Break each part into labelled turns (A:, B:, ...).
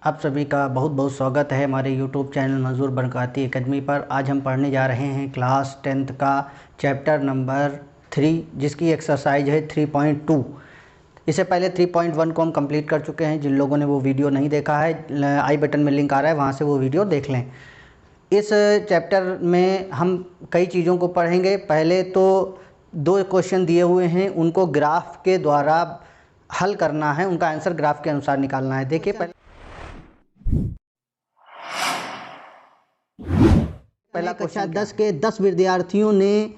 A: आप सभी का बहुत बहुत स्वागत है हमारे यूट्यूब चैनल मंजूर बरकाती एकेडमी पर। आज हम पढ़ने जा रहे हैं क्लास 10th का चैप्टर नंबर 3, जिसकी एक्सरसाइज है 3.2। इससे पहले 3.1 को हम कंप्लीट कर चुके हैं। जिन लोगों ने वो वीडियो नहीं देखा है, आई बटन में लिंक आ रहा है, वहाँ से वो वीडियो देख लें। इस चैप्टर में हम कई चीज़ों को पढ़ेंगे। पहले तो 2 क्वेश्चन दिए हुए हैं, उनको ग्राफ के द्वारा हल करना है, उनका आंसर ग्राफ के अनुसार निकालना है। देखिए पहला कक्षा 10 के 10 विद्यार्थियों ने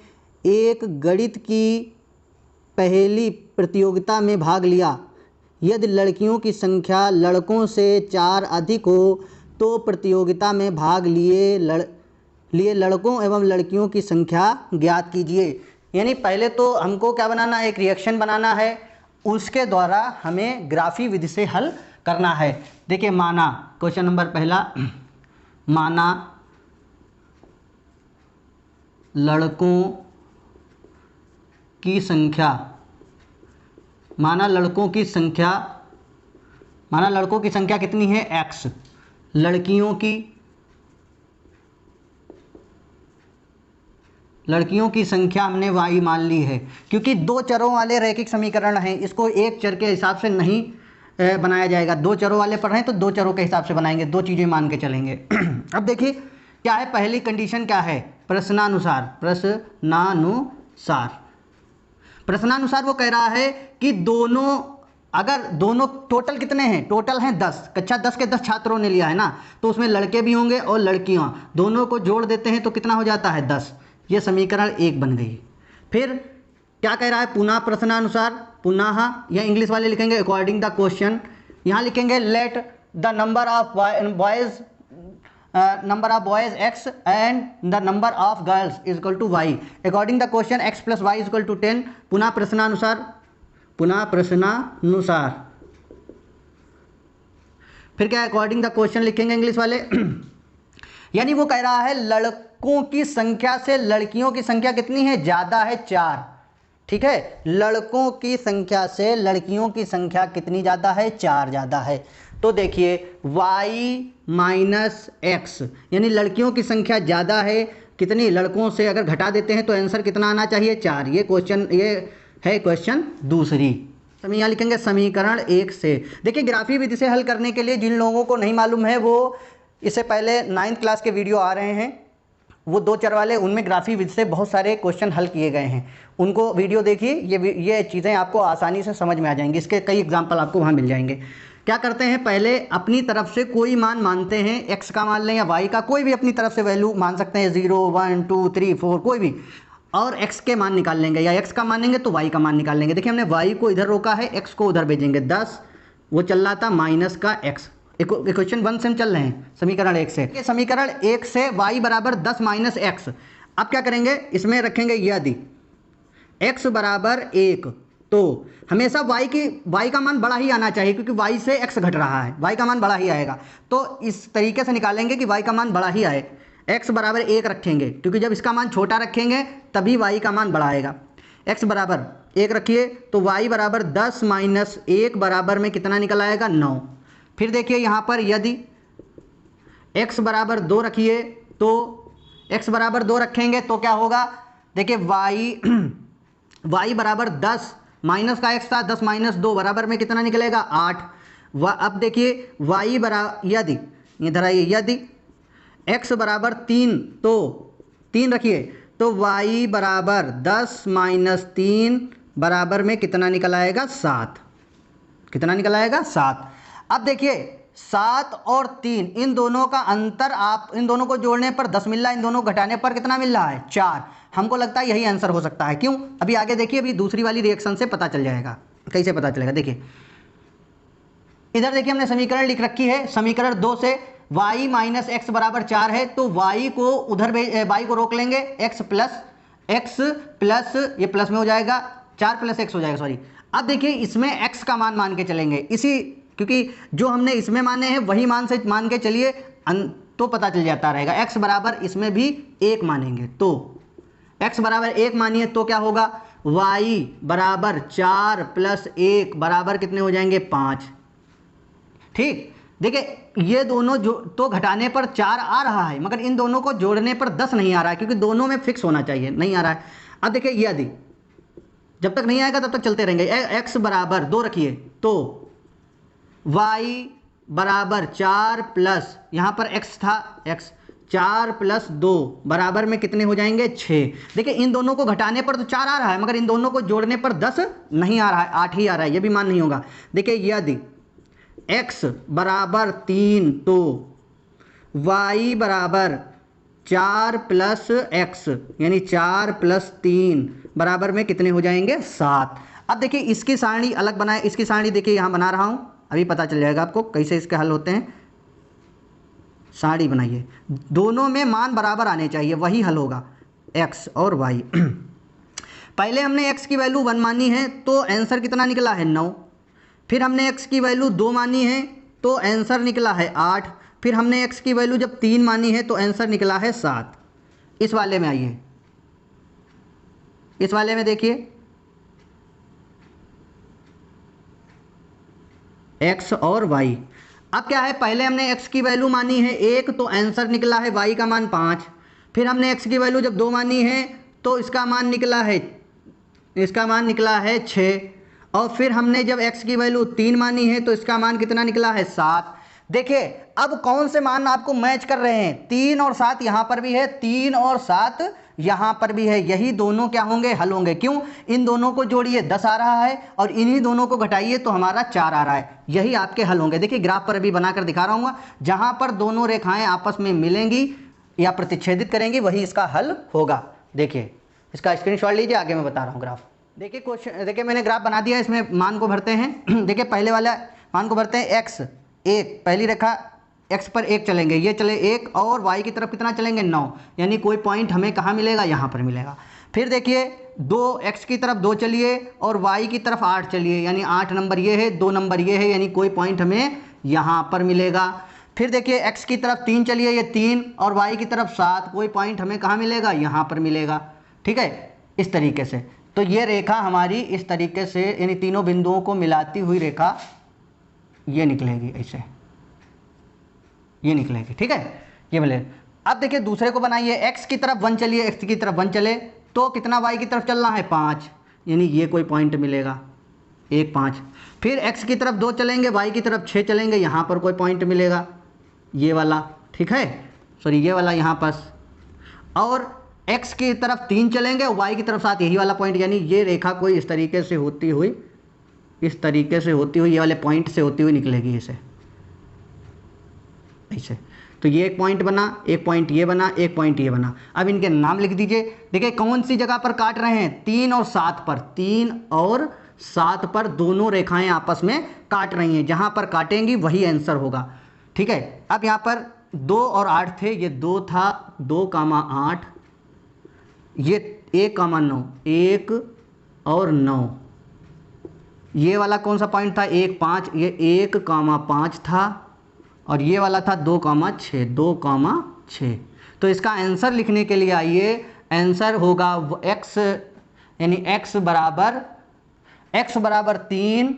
A: एक गणित की पहेली प्रतियोगिता में भाग लिया। यदि लड़कियों की संख्या लड़कों से 4 अधिक हो तो प्रतियोगिता में भाग लिए लड़कों एवं लड़कियों की संख्या ज्ञात कीजिए। यानी पहले तो हमको क्या बनाना है, एक रिएक्शन बनाना है, उसके द्वारा हमें ग्राफी विधि से हल करना है। देखिए माना, क्वेश्चन नंबर पहला, माना लड़कों की संख्या, माना लड़कों की संख्या कितनी है, x। लड़कियों की संख्या हमने y मान ली है, क्योंकि 2 चरों वाले रैखिक समीकरण हैं, इसको एक चर के हिसाब से नहीं बनाया जाएगा। 2 चरों वाले पढ़ रहे हैं तो 2 चरों के हिसाब से बनाएंगे, 2 चीज़ें मान के चलेंगे। अब देखिए क्या है, पहली कंडीशन क्या है, प्रश्नानुसार वो कह रहा है कि अगर दोनों टोटल कितने हैं, टोटल हैं 10, कक्षा 10 के 10 छात्रों ने लिया है ना, तो उसमें लड़के भी होंगे और लड़कियां, दोनों को जोड़ देते हैं तो कितना हो जाता है 10। ये समीकरण 1 बन गई। फिर क्या कह रहा है, पुनः प्रश्नानुसार, पुनः या इंग्लिश वाले लिखेंगे अकॉर्डिंग द क्वेश्चन, यहाँ लिखेंगे let the number of boys x and the number of girls is equal to y according the question x plus y is equal to 10। पुनः प्रश्नानुसार फिर क्या, अकॉर्डिंग द क्वेश्चन लिखेंगे English वाले। यानी वो कह रहा है लड़कों की संख्या से लड़कियों की संख्या कितनी है, ज़्यादा है, 4। ठीक है, लड़कों की संख्या से लड़कियों की संख्या कितनी ज़्यादा है, 4 ज़्यादा है। तो देखिए y माइनस एक्स, यानी लड़कियों की संख्या ज़्यादा है, कितनी, लड़कों से अगर घटा देते हैं तो आंसर कितना आना चाहिए, 4। ये है क्वेश्चन दूसरी। यहाँ लिखेंगे समीकरण 1 से। देखिए ग्राफी विधि से हल करने के लिए जिन लोगों को नहीं मालूम है, वो इससे पहले 9th क्लास के वीडियो आ रहे हैं, वो 2 चर वाले, उनमें ग्राफी विधि से बहुत सारे क्वेश्चन हल किए गए हैं, उनको वीडियो देखिए। ये चीज़ें आपको आसानी से समझ में आ जाएंगी, इसके कई एग्जाम्पल आपको वहाँ मिल जाएंगे। क्या करते हैं, पहले अपनी तरफ से कोई मान मानते हैं, x का मान लें या y का, कोई भी अपनी तरफ से वैल्यू मान सकते हैं, 0 1 2 3 4 कोई भी, और x के मान निकाल लेंगे, या x का मानेंगे तो y का मान निकाल लेंगे। देखिए हमने y को इधर रोका है, x को उधर भेजेंगे, 10 वो चल रहा था माइनस का x। इक्वेशन 1 से हम चल रहे हैं, समीकरण 1 से। समीकरण 1 से y बराबर 10 माइनस एक्स। अब क्या करेंगे, इसमें रखेंगे यदि x बराबर 1, तो हमेशा y का मान बड़ा ही आना चाहिए, क्योंकि y से x घट रहा है, y का मान बड़ा ही आएगा। तो इस तरीके से निकालेंगे कि y का मान बड़ा ही आए, x बराबर 1 रखेंगे, क्योंकि जब इसका मान छोटा रखेंगे तभी y का मान बड़ा आएगा। x बराबर 1 रखिए तो y बराबर 10 माइनस 1 बराबर में कितना निकल आएगा, 9। फिर देखिए यहाँ पर यदि x बराबर 2 रखिए, तो x बराबर 2 रखेंगे तो क्या होगा, देखिए y बराबर 10 माइनस का x था, 10 माइनस 2 बराबर में कितना निकलेगा, 8। अब देखिए y बराबर, यदि इधर आइए, यदि x बराबर 3, तो 3 रखिए, तो y बराबर 10 माइनस 3 बराबर में कितना निकल आएगा, 7। कितना निकल आएगा, 7। अब देखिए 7 और 3, इन दोनों का अंतर, आप इन दोनों को जोड़ने पर 10 मिल रहा है, इन दोनों को घटाने पर कितना मिल रहा है, 4। हमको लगता है यही आंसर हो सकता है। क्यों, अभी आगे देखिए, अभी दूसरी वाली रिएक्शन से पता चल जाएगा। कैसे पता चलेगा, देखिए इधर देखिए हमने समीकरण लिख रखी है, समीकरण 2 से y माइनस एक्स बराबर 4 है, तो y को उधर y को रोक लेंगे, x प्लस ये प्लस में हो जाएगा, 4 प्लस x हो जाएगा, सॉरी। अब देखिए इसमें x का मान के चलेंगे, क्योंकि जो हमने इसमें माने हैं वही मान से मान के चलिए, तो पता चल जाता रहेगा। x बराबर इसमें भी 1 मानेंगे, तो x बराबर 1 मानिए तो क्या होगा, y बराबर 4 प्लस 1 बराबर कितने हो जाएंगे, 5। ठीक, देखिए ये दोनों जो तो घटाने पर 4 आ रहा है, मगर इन दोनों को जोड़ने पर 10 नहीं आ रहा है, क्योंकि दोनों में फिक्स होना चाहिए, नहीं आ रहा है। अब देखिए ये यदि जब तक नहीं आएगा तब तक चलते रहेंगे। x बराबर 2 रखिए तो y बराबर 4 प्लस, यहाँ पर x था, x 4 प्लस 2 बराबर में कितने हो जाएंगे 6। देखिए इन दोनों को घटाने पर तो 4 आ रहा है, मगर इन दोनों को जोड़ने पर 10 नहीं आ रहा है, 8 ही आ रहा है, ये भी मान नहीं होगा। देखिए यदि x बराबर 3 तो y बराबर 4 प्लस x यानी 4 प्लस 3 बराबर में कितने हो जाएंगे 7। अब देखिए इसकी सारणी अलग बनाए, इसकी सारणी देखिए यहाँ बना रहा हूँ, अभी पता चल जाएगा आपको कैसे इसके हल होते हैं। सारणी बनाइए, दोनों में मान बराबर आने चाहिए, वही हल होगा x और y। पहले हमने x की वैल्यू 1 मानी है तो आंसर कितना निकला है 9। फिर हमने x की वैल्यू 2 मानी है तो आंसर निकला है 8। फिर हमने x की वैल्यू जब 3 मानी है तो आंसर निकला है 7। इस वाले में आइए, इस वाले में देखिए x और y। अब क्या है, पहले हमने x की वैल्यू मानी है 1 तो आंसर निकला है y का मान 5। फिर हमने x की वैल्यू जब 2 मानी है तो इसका मान निकला है 6। और फिर हमने जब x की वैल्यू 3 मानी है तो इसका मान कितना निकला है 7। देखिए अब कौन से मान आपको मैच कर रहे हैं, 3 और 7 यहाँ पर भी है, 3 और 7 यहाँ पर भी है, यही दोनों क्या होंगे हल होंगे। क्यों, इन दोनों को जोड़िए 10 आ रहा है और इन्हीं दोनों को घटाइए तो हमारा 4 आ रहा है, यही आपके हल होंगे। देखिए ग्राफ पर अभी बनाकर दिखा रहा हूँ, जहाँ पर दोनों रेखाएं आपस में मिलेंगी या प्रतिच्छेदित करेंगी वही इसका हल होगा। देखिए इसका स्क्रीनशॉट लीजिए, आगे मैं बता रहा हूँ ग्राफ। देखिए क्वेश्चन, देखिए मैंने ग्राफ बना दिया, इसमें मान को भरते हैं। देखिए पहले वाला मान को भरते हैं x 1, पहली रेखा x पर 1 चलेंगे, ये चले 1 और y की तरफ कितना चलेंगे 9, यानी कोई पॉइंट हमें कहाँ मिलेगा, यहाँ पर मिलेगा। फिर देखिए 2 x की तरफ 2 चलिए और y की तरफ 8 चलिए, यानी 8 नंबर ये है, 2 नंबर ये है, यानी कोई पॉइंट हमें यहाँ पर मिलेगा। फिर देखिए x की तरफ 3 चलिए, ये 3 और y की तरफ 7, कोई पॉइंट हमें कहाँ मिलेगा, यहाँ पर मिलेगा। ठीक है, इस तरीके से तो ये रेखा हमारी इस तरीके से, यानी तीनों बिंदुओं को मिलाती हुई रेखा ये निकलेगी, ऐसे ये निकलेगी। ठीक है, ये मिले। अब देखिए दूसरे को बनाइए, x की तरफ 1 चलिए, x की तरफ 1 चले तो कितना y की तरफ चलना है 5, यानी ये कोई पॉइंट मिलेगा 1 5। फिर x की तरफ 2 चलेंगे, y की तरफ 6 चलेंगे, यहाँ पर कोई पॉइंट मिलेगा ये वाला, ठीक है, सॉरी ये वाला यहाँ पास। और x की तरफ 3 चलेंगे और y की तरफ 7, यही वाला पॉइंट, यानी ये रेखा कोई इस तरीके से होती हुई, इस तरीके से होती हुई, ये वाले पॉइंट से होती हुई निकलेगी इसे ऐसे। तो ये एक पॉइंट बना, एक पॉइंट ये बना, एक पॉइंट ये बना। अब इनके नाम लिख दीजिए। देखिए कौन सी जगह पर काट रहे हैं, 3 और 7 पर, 3 और 7 पर दोनों रेखाएं आपस में काट रही हैं, जहां पर काटेंगी वही आंसर होगा। ठीक है, अब यहाँ पर 2 और 8 थे, ये 2 था, 2,8, ये 1,9, 1 और 9, ये वाला कौन सा पॉइंट था 1 5, ये 1,5 था, और ये वाला था 2,6, 2,6। तो इसका आंसर लिखने के लिए आइए, आंसर होगा x, यानी x बराबर 3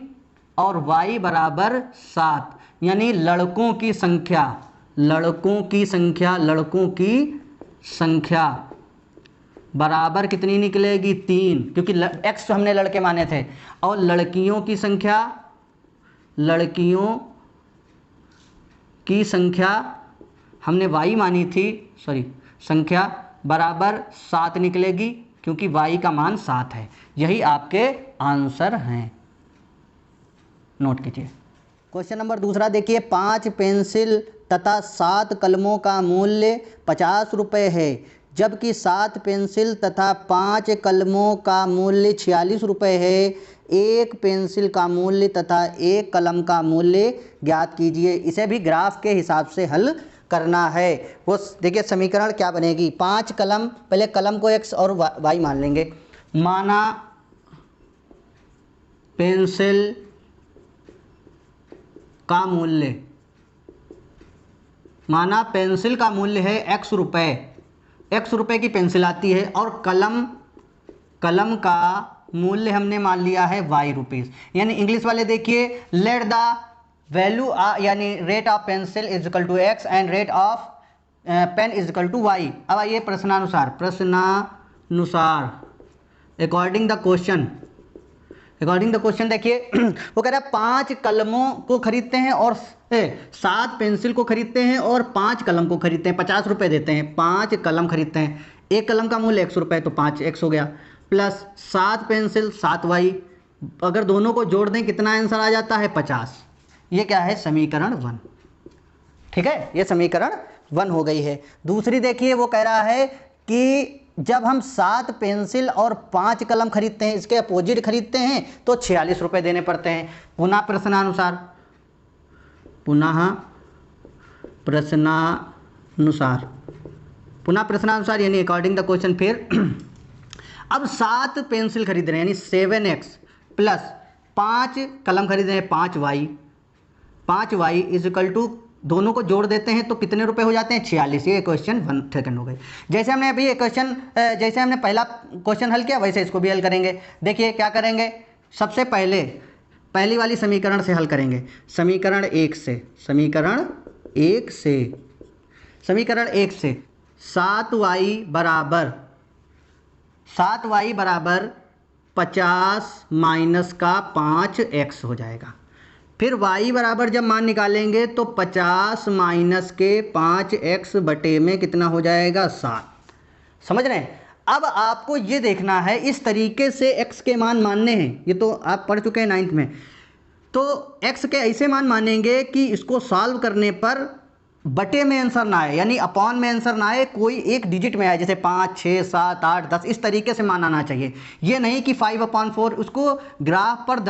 A: और y बराबर 7, यानी लड़कों की संख्या बराबर कितनी निकलेगी 3, क्योंकि x तो हमने लड़के माने थे, और लड़कियों की संख्या हमने y मानी थी, सॉरी संख्या बराबर 7 निकलेगी, क्योंकि y का मान 7 है। यही आपके आंसर हैं, नोट कीजिए। क्वेश्चन नंबर दूसरा देखिए, 5 पेंसिल तथा 7 कलमों का मूल्य 50 रुपये है, जबकि 7 पेंसिल तथा 5 कलमों का मूल्य 46 रुपये है। एक पेंसिल का मूल्य तथा एक कलम का मूल्य ज्ञात कीजिए। इसे भी ग्राफ के हिसाब से हल करना है। वो देखिए समीकरण क्या बनेगी, 5 कलम, पहले कलम को x और y मान लेंगे। माना पेंसिल का मूल्य है x रुपये, x रुपये की पेंसिल आती है, और कलम का मूल्य हमने मान लिया है y रुपीज़। यानी इंग्लिश वाले देखिए, लेट द वैल्यू यानी rate of pencil is equal to x and rate of pen is equal to y. अब आइए प्रश्नानुसार अकॉर्डिंग द क्वेश्चन देखिए वो कह रहा है 5 कलमों को खरीदते हैं और 7 पेंसिल को खरीदते हैं और 5 कलम को खरीदते हैं, 50 रुपये देते हैं। 5 कलम खरीदते हैं, एक कलम का मूल्य 100 रुपये, तो 5x हो गया, प्लस 7 पेंसिल 7y, अगर दोनों को जोड़ दें कितना आंसर आ जाता है 50। ये क्या है समीकरण 1। ठीक है, ये समीकरण 1 हो गई है। दूसरी देखिए वो कह रहा है कि जब हम 7 पेंसिल और 5 कलम खरीदते हैं, इसके अपोजिट खरीदते हैं तो 46 रुपये देने पड़ते हैं। पुनः प्रश्नानुसार यानी अकॉर्डिंग द क्वेश्चन। फिर अब 7 पेंसिल खरीद रहे हैं यानी 7x प्लस 5 कलम खरीद रहे हैं 5y इज इक्वल टू, दोनों को जोड़ देते हैं तो कितने रुपए हो जाते हैं 46। ये क्वेश्चन 1 सेकंड हो गई। जैसे हमने अभी ये क्वेश्चन जैसे हमने पहला क्वेश्चन हल किया वैसे इसको भी हल करेंगे। देखिए क्या करेंगे, सबसे पहले पहली वाली समीकरण से हल करेंगे, समीकरण 1 से 7y बराबर 50 माइनस का 5x हो जाएगा। फिर y बराबर जब मान निकालेंगे तो 50 माइनस के 5x बटे में कितना हो जाएगा 7। समझ रहे हैं। अब आपको ये देखना है, इस तरीके से x के मान मानने हैं, ये तो आप पढ़ चुके हैं 9th में। तो x के ऐसे मान मानेंगे कि इसको सॉल्व करने पर बटे में आंसर ना आए, यानी अपॉन में आंसर ना आए, कोई एक डिजिट में आए, जैसे 5, 6, 7, 8, 10, इस तरीके से मान आना चाहिए। ये नहीं कि 5/4, उसको ग्राफ पर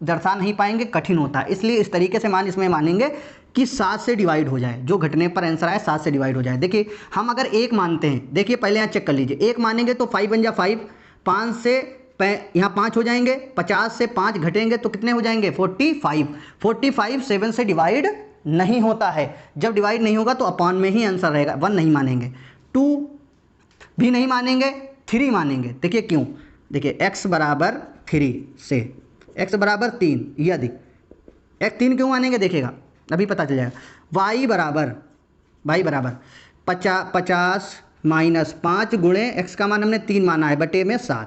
A: दर्शा नहीं पाएंगे, कठिन होता है। इसलिए इस तरीके से मान इसमें मानेंगे कि 7 से डिवाइड हो जाए, जो घटने पर आंसर आए 7 से डिवाइड हो जाए। देखिए हम अगर 1 मानते हैं, देखिए पहले यहाँ चेक कर लीजिए, 1 मानेंगे तो 5 बन जा 5, 5 से यहाँ 5 हो जाएंगे, 50 से 5 घटेंगे तो कितने हो जाएंगे 45 7 से डिवाइड नहीं होता है। जब डिवाइड नहीं होगा तो अपॉन में ही आंसर रहेगा। 1 नहीं मानेंगे, 2 भी नहीं मानेंगे, 3 मानेंगे। देखिए क्यों, देखिए x बराबर 3 से x बराबर 3, यदि x 3 क्यों मानेंगे देखिएगा अभी पता चल जाएगा। y बराबर 50 माइनस 5 गुणे x का मान हमने 3 माना है बटे में 7।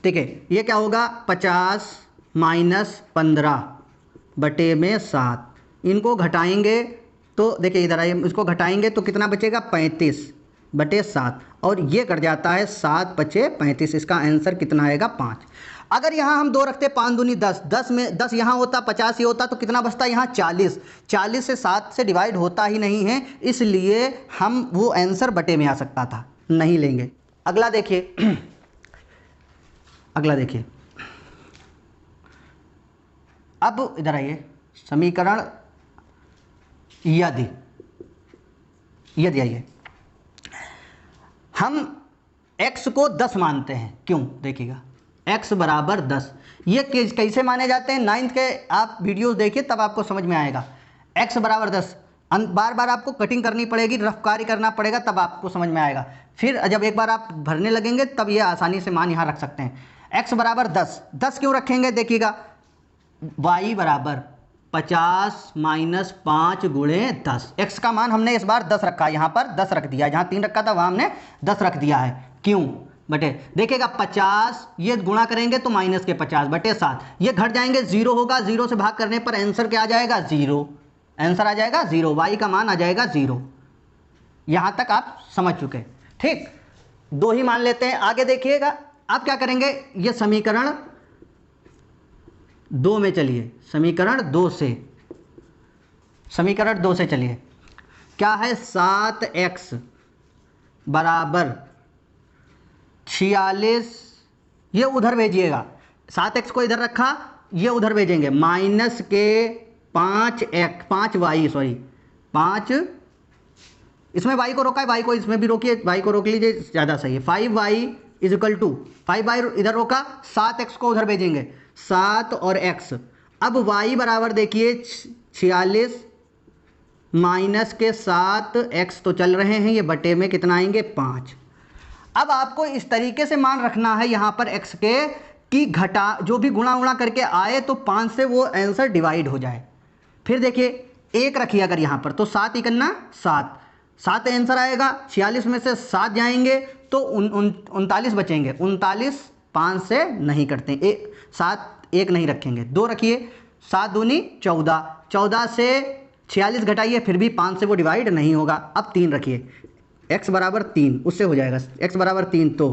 A: ठीक है, ये क्या होगा 50 माइनस 15 बटे में 7। इनको घटाएंगे तो देखिए इधर आइए, इसको घटाएंगे तो कितना बचेगा 35 बटे 7, और ये कट जाता है 7 बचे 35। इसका आंसर कितना आएगा 5। अगर यहाँ हम 2 रखते 5 दूनी 10, 10 में 10 यहाँ होता, 50 ये होता, तो कितना बचता यहाँ 40। 40 से 7 से डिवाइड होता ही नहीं है, इसलिए हम वो आंसर बटे में आ सकता था, नहीं लेंगे। अगला देखिए अब इधर आइए, समीकरण यदि आइए हम x को 10 मानते हैं, क्यों देखिएगा x बराबर 10। ये कैसे माने जाते हैं 9th के आप वीडियोस देखिए तब आपको समझ में आएगा। x बराबर 10, बार बार आपको कटिंग करनी पड़ेगी, रफ कार्य करना पड़ेगा, तब आपको समझ में आएगा। फिर जब एक बार आप भरने लगेंगे तब ये आसानी से मान यहाँ रख सकते हैं। x बराबर 10 क्यों रखेंगे देखिएगा, y बराबर 50 माइनस 5 गुणे 10। x का मान हमने इस बार 10 रखा है, यहाँ पर 10 रख दिया, जहाँ 3 रखा था वहाँ हमने 10 रख दिया है। क्यों बटे, देखिएगा 50 ये गुणा करेंगे तो माइनस के 50 बटे 7, ये घट जाएंगे, 0 होगा, 0 से भाग करने पर आंसर क्या आ जाएगा 0, आंसर आ जाएगा 0, y का मान आ जाएगा 0। यहाँ तक आप समझ चुके, ठीक। 2 ही मान लेते हैं। आगे देखिएगा आप क्या करेंगे, ये समीकरण 2 में चलिए, समीकरण 2 से चलिए, क्या है 7x बराबर 46, ये उधर भेजिएगा, 7x को इधर रखा, ये उधर भेजेंगे, माइनस के 5 इसमें y को रोका है, y को इसमें भी रोकिए, y को रोक लीजिए, ज़्यादा सही है। 5y is equal to 5y इधर रोका, 7x को उधर भेजेंगे, 7 और x। अब y बराबर देखिए 46 माइनस के 7x तो चल रहे हैं, ये बटे में कितना आएंगे 5। अब आपको इस तरीके से मान रखना है यहाँ पर x के कि घटा जो भी गुणा उणा करके आए तो 5 से वो आंसर डिवाइड हो जाए। फिर देखिए 1 रखिए अगर यहाँ पर, तो 7 इकन्ना 7, 7 आंसर आएगा। 46 में से 7 जाएंगे तो 39 बचेंगे। 39 5 से नहीं करते, 7 1 नहीं रखेंगे, 2 रखिए। 7 दूनी 14, 14 से 46 घटाइए फिर भी 5 से वो डिवाइड नहीं होगा। अब 3 रखिए, x बराबर 3, उससे हो जाएगा। x बराबर 3 तो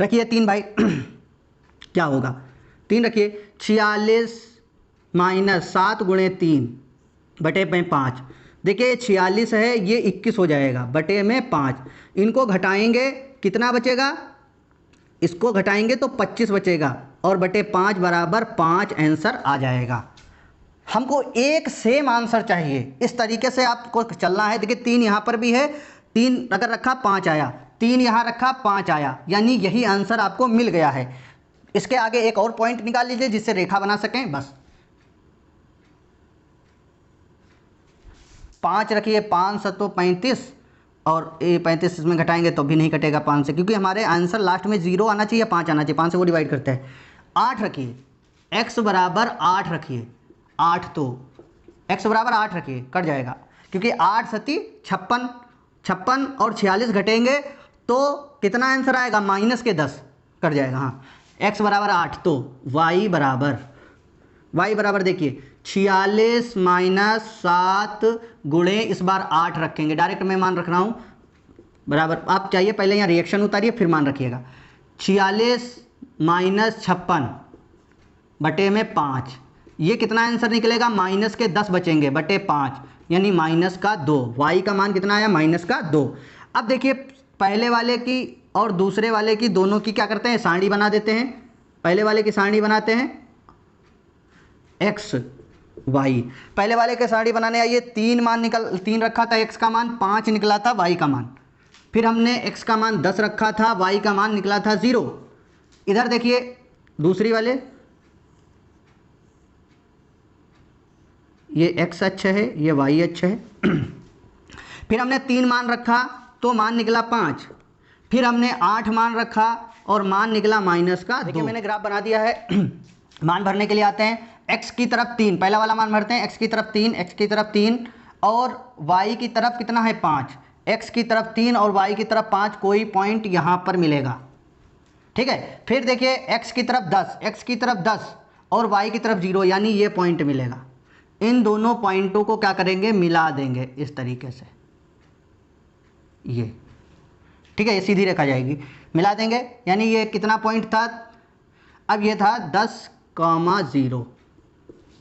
A: रखिए 3 भाई क्या होगा 3 रखिए। 46 माइनस 7 गुणे 3 बटे में 5। देखिए 46 है, ये 21 हो जाएगा बटे में 5। इनको घटाएंगे कितना बचेगा, इसको घटाएंगे तो 25 बचेगा और बटे 5 बराबर 5 आंसर आ जाएगा। हमको एक सेम आंसर चाहिए, इस तरीके से आपको चलना है। देखिए 3 यहाँ पर भी है, 3 अगर रखा 5 आया, 3 यहाँ रखा 5 आया, यानी यही आंसर आपको मिल गया है। इसके आगे एक और पॉइंट निकाल लीजिए जिससे रेखा बना सकें, बस 5 रखिए, 5 7 35 और ये 35 इसमें घटाएंगे तो भी नहीं कटेगा 5 से, क्योंकि हमारे आंसर लास्ट में 0 आना चाहिए, 5 आना चाहिए, 5 से वो डिवाइड करते हैं। 8 रखिए, x बराबर 8 रखिए, 8 तो x बराबर 8 रखिए, कट जाएगा क्योंकि 8 सती 56, 56 और 46 घटेंगे तो कितना आंसर आएगा, माइनस के 10, कट जाएगा। हाँ x बराबर 8 तो y बराबर देखिए 46 माइनस 7 गुणे इस बार 8 रखेंगे, डायरेक्ट मैं मान रख रहा हूँ बराबर। आप चाहिए पहले यहाँ रिएक्शन उतारिए फिर मान रखिएगा। 46 माइनस 56 बटे में 5, ये कितना आंसर निकलेगा, माइनस के 10 बचेंगे बटे 5, यानी माइनस का 2। y का मान कितना आया, माइनस का 2। अब देखिए पहले वाले की और दूसरे वाले की दोनों की क्या करते हैं, सारणी बना देते हैं। पहले वाले की सारणी बनाते हैं x y, पहले वाले के सारणी बनाने आइए। 3 रखा था, x का मान 5 निकला था, y का मान, फिर हमने x का मान 10 रखा था, y का मान निकला था 0। इधर देखिए दूसरी वाले, ये x अक्ष है, ये y अक्ष है। फिर हमने 3 मान रखा तो मान निकला 5, फिर हमने 8 मान रखा और मान निकला माइनस का 2। देखिए मैंने ग्राफ बना दिया है। मान भरने के लिए आते हैं, x की तरफ 3, पहला वाला मान भरते हैं, x की तरफ 3, x की तरफ 3 और y की तरफ कितना है 5, x की तरफ 3 और y की तरफ 5, कोई पॉइंट यहाँ पर मिलेगा, ठीक है। फिर देखिए x की तरफ 10, x की तरफ 10 और y की तरफ 0, यानी ये पॉइंट मिलेगा। इन दोनों पॉइंटों को क्या करेंगे, मिला देंगे इस तरीके से, ये ठीक है, ये सीधी रेखा जाएगी, मिला देंगे। यानी ये कितना पॉइंट था, अब ये था 10,0,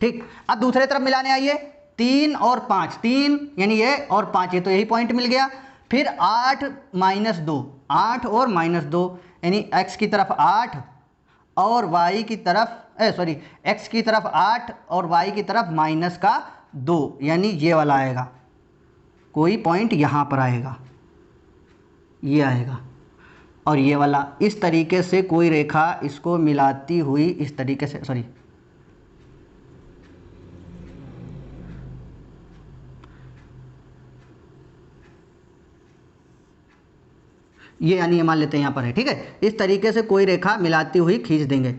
A: ठीक। अब दूसरे तरफ मिलाने आइए, 3 और 5, 3 यानी ये और 5, ये तो यही पॉइंट मिल गया। फिर 8 माइनस 2, 8 और माइनस 2, यानी x की तरफ 8 और y की तरफ x की तरफ 8 और y की तरफ माइनस का 2, यानी ये वाला आएगा, कोई पॉइंट यहाँ पर आएगा, ये आएगा। और ये वाला इस तरीके से कोई रेखा इसको मिलाती हुई इस तरीके से, ये यानी ये मान लेते हैं यहाँ पर है, ठीक है। इस तरीके से कोई रेखा मिलाती हुई खींच देंगे।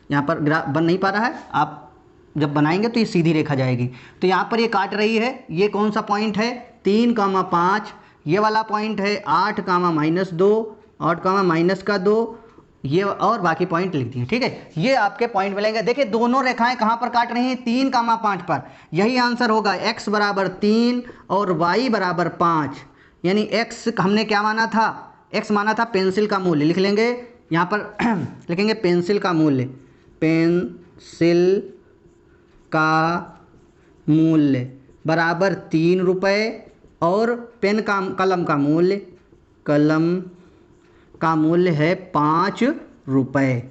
A: यहाँ पर ग्राफ बन नहीं पा रहा है, आप जब बनाएंगे तो ये सीधी रेखा जाएगी। तो यहाँ पर ये काट रही है, ये कौन सा पॉइंट है, 3,5, ये वाला पॉइंट है 8,-2, 8,-2, ये और बाकी पॉइंट लिख दिए, ठीक है। ये आपके पॉइंट मिलेंगे। देखिए दोनों रेखाएं कहाँ पर काट रही हैं, 3,5 पर, यही आंसर होगा। x बराबर 3 और y बराबर 5, यानी x हमने क्या माना था, x माना था पेंसिल का मूल्य, लिख लेंगे यहाँ पर लिखेंगे पेंसिल का मूल्य, पेंसिल का मूल्य बराबर 3 रुपये और पेन का कलम का मूल्य, कलम का मूल्य है 5 रुपये,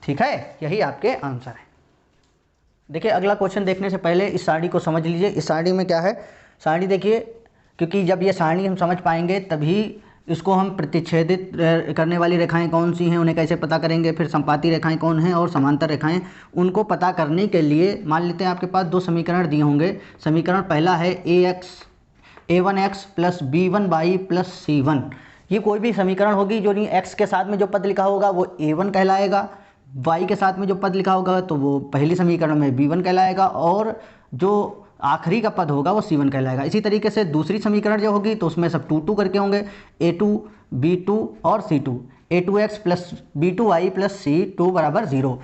A: ठीक है। यही आपके आंसर है। देखिए अगला क्वेश्चन देखने से पहले इस सारणी को समझ लीजिए। इस सारणी में क्या है, सारणी देखिए, क्योंकि जब ये सारणी हम समझ पाएंगे तभी इसको हम प्रतिच्छेदित करने वाली रेखाएं कौन सी हैं उन्हें कैसे पता करेंगे, फिर संपाती रेखाएं कौन हैं और समांतर रेखाएं, उनको पता करने के लिए मान लेते हैं आपके पास 2 समीकरण दिए होंगे। समीकरण पहला है a1x plus b1y plus c1, ये कोई भी समीकरण होगी जो नहीं x के साथ में जो पद लिखा होगा वो a1 कहलाएगा, y के साथ में जो पद लिखा होगा तो वो पहली समीकरण में b1 कहलाएगा, और जो आखिरी का पद होगा वो c1 कहलाएगा। इसी तरीके से दूसरी समीकरण जो होगी तो उसमें सब 2 2 करके होंगे, a2 b2 और c2, a2x plus b2y plus c2 बराबर 0।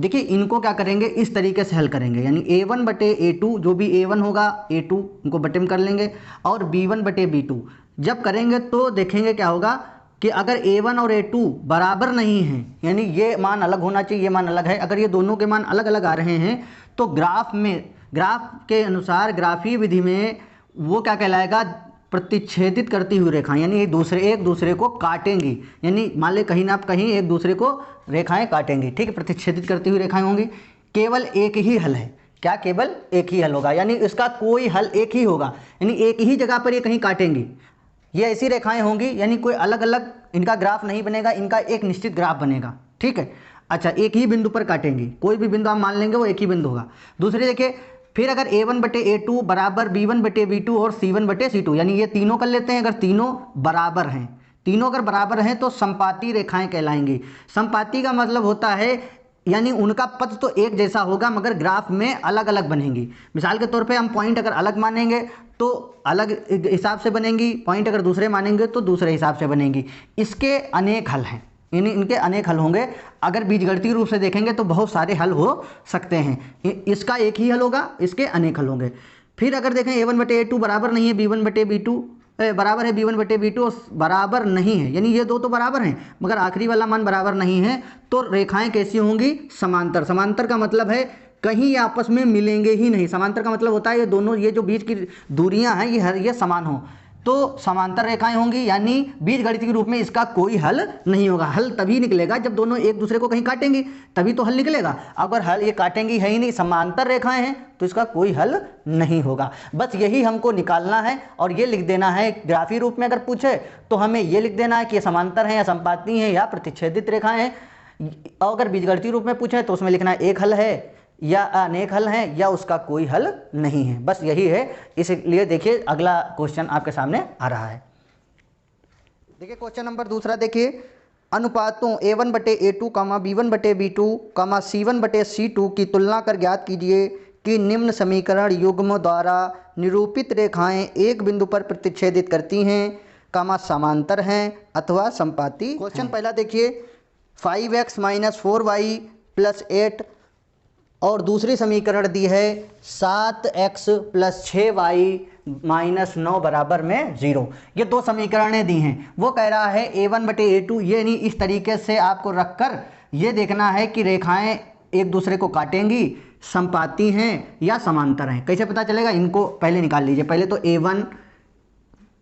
A: देखिए इनको क्या करेंगे, इस तरीके से हल करेंगे, यानी a1 बटे a2, जो भी a1 होगा a2 इनको बटे में कर लेंगे, और b1 बटे b2 जब करेंगे तो देखेंगे क्या होगा कि अगर a1 और a2 बराबर नहीं हैं, यानी ये मान अलग होना चाहिए, ये मान अलग है, अगर ये दोनों के मान अलग अलग आ रहे हैं तो ग्राफ के अनुसार ग्राफीय विधि में वो क्या कहलाएगा, प्रतिच्छेदित करती हुई रेखाएं, यानी एक दूसरे को काटेंगी, यानी मान ले कहीं ना कहीं एक दूसरे को रेखाएं काटेंगी, ठीक है, प्रतिच्छेदित करती हुई रेखाएं होंगी। केवल एक ही हल है, क्या केवल एक ही हल होगा, यानी इसका कोई हल एक ही होगा, यानी एक ही जगह पर ये कहीं काटेंगी, ये ऐसी रेखाएं होंगी, यानी कोई अलग अलग इनका ग्राफ नहीं बनेगा, इनका एक निश्चित ग्राफ बनेगा, ठीक है। अच्छा, एक ही बिंदु पर काटेंगी, कोई भी बिंदु आप मान लेंगे वो एक ही बिंदु होगा। दूसरी देखिए, फिर अगर a1 बटे a2 बराबर b1 बटे b2 और c1 बटे c2, यानी ये तीनों कर लेते हैं, अगर तीनों बराबर हैं, तीनों अगर बराबर हैं तो संपाती रेखाएं कहलाएंगी। संपाती का मतलब होता है यानी उनका पथ तो एक जैसा होगा मगर ग्राफ में अलग अलग बनेंगी। मिसाल के तौर पे हम पॉइंट अगर अलग मानेंगे तो अलग हिसाब से बनेंगी, पॉइंट अगर दूसरे मानेंगे तो दूसरे हिसाब से बनेंगी। इसके अनेक हल हैं, यानी इनके अनेक हल होंगे। अगर बीजगणितीय रूप से देखेंगे तो बहुत सारे हल हो सकते हैं, इसका एक ही हल होगा, इसके अनेक हल होंगे। फिर अगर देखें a1 बटे a2 बराबर नहीं है b1 बटे b2, बराबर है b1 बटे b2 और बराबर नहीं है, यानी ये दो तो बराबर हैं मगर आखिरी वाला मान बराबर नहीं है, तो रेखाएं कैसी होंगी, समांतर। समांतर का मतलब है कहीं ये आपस में मिलेंगे ही नहीं। समांतर का मतलब होता है ये दोनों, ये जो बीच की दूरियां हैं ये समान हो, तो समांतर रेखाएं होंगी, यानी बीजगणित के रूप में इसका कोई हल नहीं होगा। हल तभी निकलेगा जब दोनों एक दूसरे को कहीं काटेंगी, तभी तो हल निकलेगा। अगर हल ये काटेंगी है ही नहीं, समांतर रेखाएं हैं, तो इसका कोई हल नहीं होगा। बस यही हमको निकालना है और ये लिख देना है। ग्राफी रूप में अगर पूछे तो हमें ये लिख देना है कि ये समांतर हैं या संपाती हैं या प्रतिच्छेदित रेखाएं हैं। अगर बीजगणितीय रूप में पूछे तो उसमें लिखना है एक हल है या अनेक हल हैं या उसका कोई हल नहीं है, बस यही है। इसलिए देखिए अगला क्वेश्चन आपके सामने आ रहा है। देखिए क्वेश्चन नंबर दूसरा देखिए, अनुपातों a1 बटे a2 b1 बटे b2 c1 बटे c2 की तुलना कर ज्ञात कीजिए कि निम्न समीकरण युग्म द्वारा निरूपित रेखाएं एक बिंदु पर प्रतिच्छेदित करती हैं, समांतर हैं अथवा संपाती। क्वेश्चन पहला देखिए, 5x - 4y + 8 और दूसरी समीकरण दी है 7x + 6y - 9 बराबर में 0। ये दो समीकरणें दी हैं। वो कह रहा है a1 बटे a2, ये नहीं, इस तरीके से आपको रखकर ये देखना है कि रेखाएं एक दूसरे को काटेंगी, संपाती हैं या समांतर हैं। कैसे पता चलेगा, इनको पहले निकाल लीजिए। पहले तो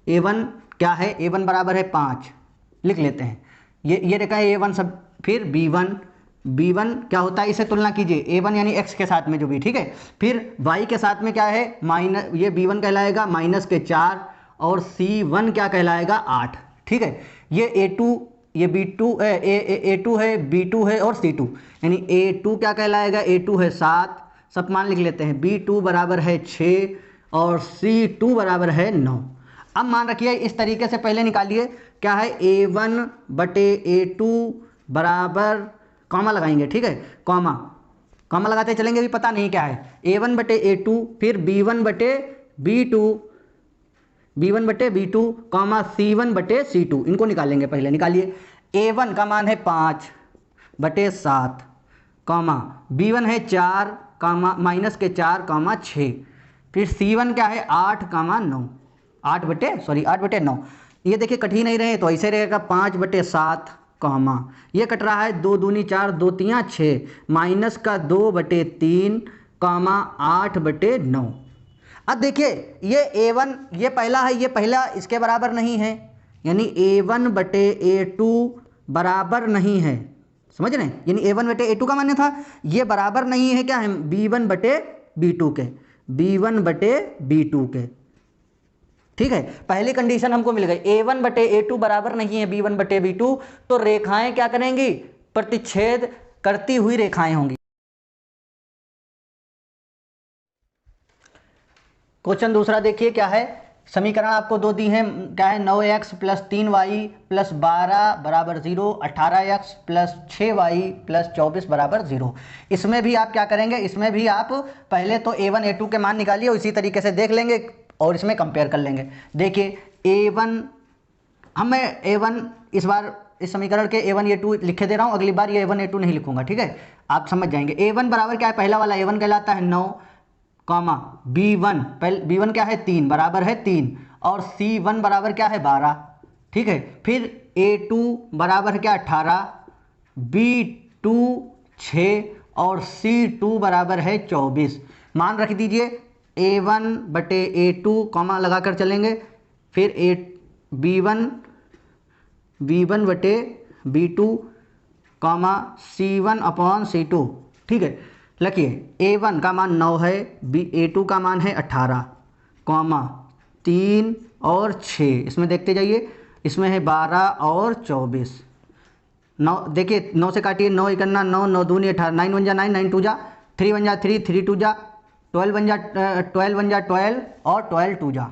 A: a1 क्या है, a1 बराबर है 5, लिख लेते हैं, ये रेखा है a1 सब। फिर b1 क्या होता है, इसे तुलना कीजिए, a1 यानी x के साथ में जो भी, ठीक है। फिर y के साथ में क्या है, माइनस, ये b1 कहलाएगा -4 और c1 क्या कहलाएगा 8, ठीक है। ये a2 ये b2 a2 है, b2 है और c2, यानी a2 क्या कहलाएगा, a2 है 7, सब मान लिख लेते हैं। b2 बराबर है 6 और c2 बराबर है 9। अब मान रखिए इस तरीके से पहले निकालिए, क्या है a1 बटे a2 बराबर, कॉमा लगाएंगे, ठीक है, कॉमा लगाते चलेंगे, भी पता नहीं क्या है, a1 बटे a2, फिर b1 बटे b2 c1 बटे c2, इनको निकालेंगे। पहले निकालिए, a1 का मान है 5 बटे 7, b1 है 4 -4 6, फिर c1 क्या है 8 बटे 9। ये देखिए कट ही नहीं रहे तो ऐसे रहेगा 5 बटे 7, ये कट रहा है 2 दूनी 4 2 तियाँ 6 -2 बटे 3, 8 बटे 9। अब देखिए ये a1 ये पहला है, ये पहला इसके बराबर नहीं है, यानी a1 बटे a2 बराबर नहीं है, समझ रहे हैं, यानी a1 बटे a2 का मान्य था, ये बराबर नहीं है क्या है b1 बटे b2 के, ठीक है। पहली कंडीशन हमको मिल गई, a1 बटे a2 बराबर नहीं है b1 बटे b2, तो रेखाएं क्या करेंगी, प्रतिच्छेद करती हुई रेखाएं होंगी। क्वेश्चन दूसरा देखिए क्या है, समीकरण आपको दो दी हैं, क्या है 9x प्लस 3y प्लस 12 बराबर 0, 18x प्लस 6y प्लस 24 बराबर 0। इसमें भी आप क्या करेंगे, इसमें भी आप पहले तो a1 a2 के मान निकालिए, उसी तरीके से देख लेंगे और इसमें कंपेयर कर लेंगे। देखिए a1, मैं a1 इस बार इस समीकरण के a1 a2 लिखे दे रहा हूँ, अगली बार ये a1 a2 नहीं लिखूंगा, ठीक है, आप समझ जाएंगे। a1 बराबर क्या है, पहला वाला a1 कहलाता है 9, कॉमा b1, पहले b1 क्या है 3 बराबर है 3, और c1 बराबर क्या है 12, ठीक है। फिर a2 बराबर क्या 18, b2 6 और c2 बराबर है 24। मान रख दीजिए a1 बटे a2 कॉमा लगाकर चलेंगे, फिर b1 बटे b2 comma c1 upon c2, ठीक है। लिखिए a1 का मान 9 है, a2 का मान है 18, कॉमा 3 और 6, इसमें देखते जाइए, इसमें है 12 और 24। 9 देखिए 9 से काटिए, 9 इकन्ना 9, 9 दूनी 18, 9 1 जा 9, 9 2 जा 3, 1 जा 3, 3 2 जा 12, 1 जा 12 और 12 2 जा,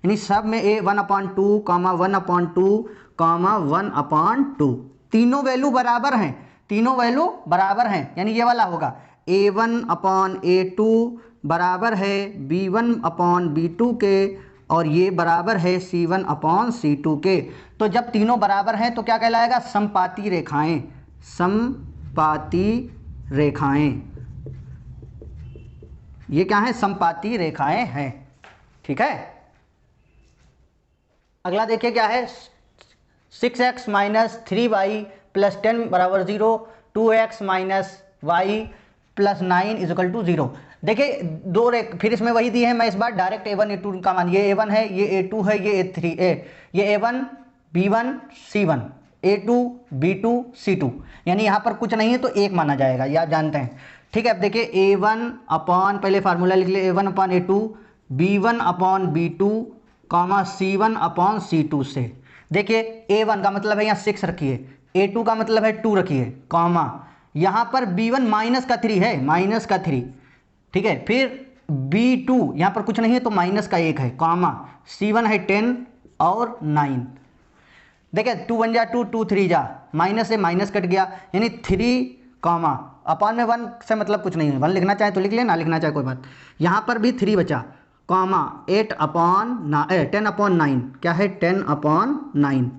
A: यानी सब में a 1/2 कॉमा 1/2 कॉमा 1/2, तीनों वैल्यू बराबर हैं, तीनों वैल्यू बराबर हैं, यानी ये वाला होगा a1/a2 बराबर है b1/b2 के, और ये बराबर है c1/c2 के। तो जब तीनों बराबर हैं तो क्या कहलाएगा, समपाती रेखाएं, समपाती रेखाएं, ये क्या है, समपाती रेखाएं हैं, ठीक है। अगला देखिए क्या है, 6x माइनस 3y प्लस 10 बराबर 0, 2x minus y plus 9 equal to 0। देखिए दो फिर इसमें वही दी है, मैं इस बार डायरेक्ट a1 a2 का मान, ये a1 है, ये a2 है, ये a3 ये a1 b1 c1, a2 b2 c2, यानी यहाँ पर कुछ नहीं है तो एक माना जाएगा, ये आप जानते हैं, ठीक है। अब देखिए a1 अपॉन, पहले फार्मूला लिख लिया, a1 upon a2 b1 upon b2 comma c1 upon c2 से। देखिए a1 का मतलब है यहाँ 6 रखिए, a2 का मतलब है 2 रखिए, कॉमा यहाँ पर b1 माइनस का 3 है, माइनस का 3, ठीक है। फिर b2 यहाँ पर कुछ नहीं है तो माइनस का 1 है, कॉमा c1 है 10 और 9। देखिए 2 1 जा 2, 2 3 जा, माइनस से माइनस कट गया, यानी 3 कॉमा अपॉन में 1 से मतलब कुछ नहीं है, 1 लिखना चाहे तो लिख ले, ना लिखना चाहे कोई बात। यहाँ पर भी 3 बचा, कॉमा 10/9, क्या है 10/9।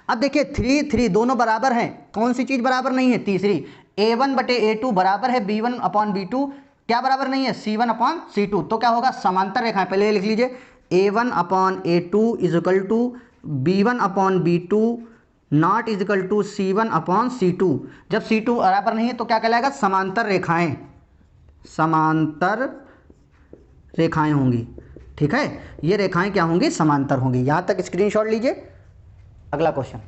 A: अब देखिए 3 3 दोनों बराबर हैं, कौन सी चीज़ बराबर नहीं है, तीसरी, a1 बटे a2 बराबर है b1/b2, क्या बराबर नहीं है, c1/c2, तो क्या होगा, समांतर रेखाएं, पहले लिख लीजिए a1/a2 equal to b1/b2 not equal to c1/c2। जब c2 बराबर नहीं है तो क्या कहलाएगा, समांतर रेखाएं, समांतर रेखाएं होंगी, ठीक है। ये रेखाएं क्या होंगी, समांतर होंगी। यहाँ तक स्क्रीनशॉट लीजिए। अगला क्वेश्चन,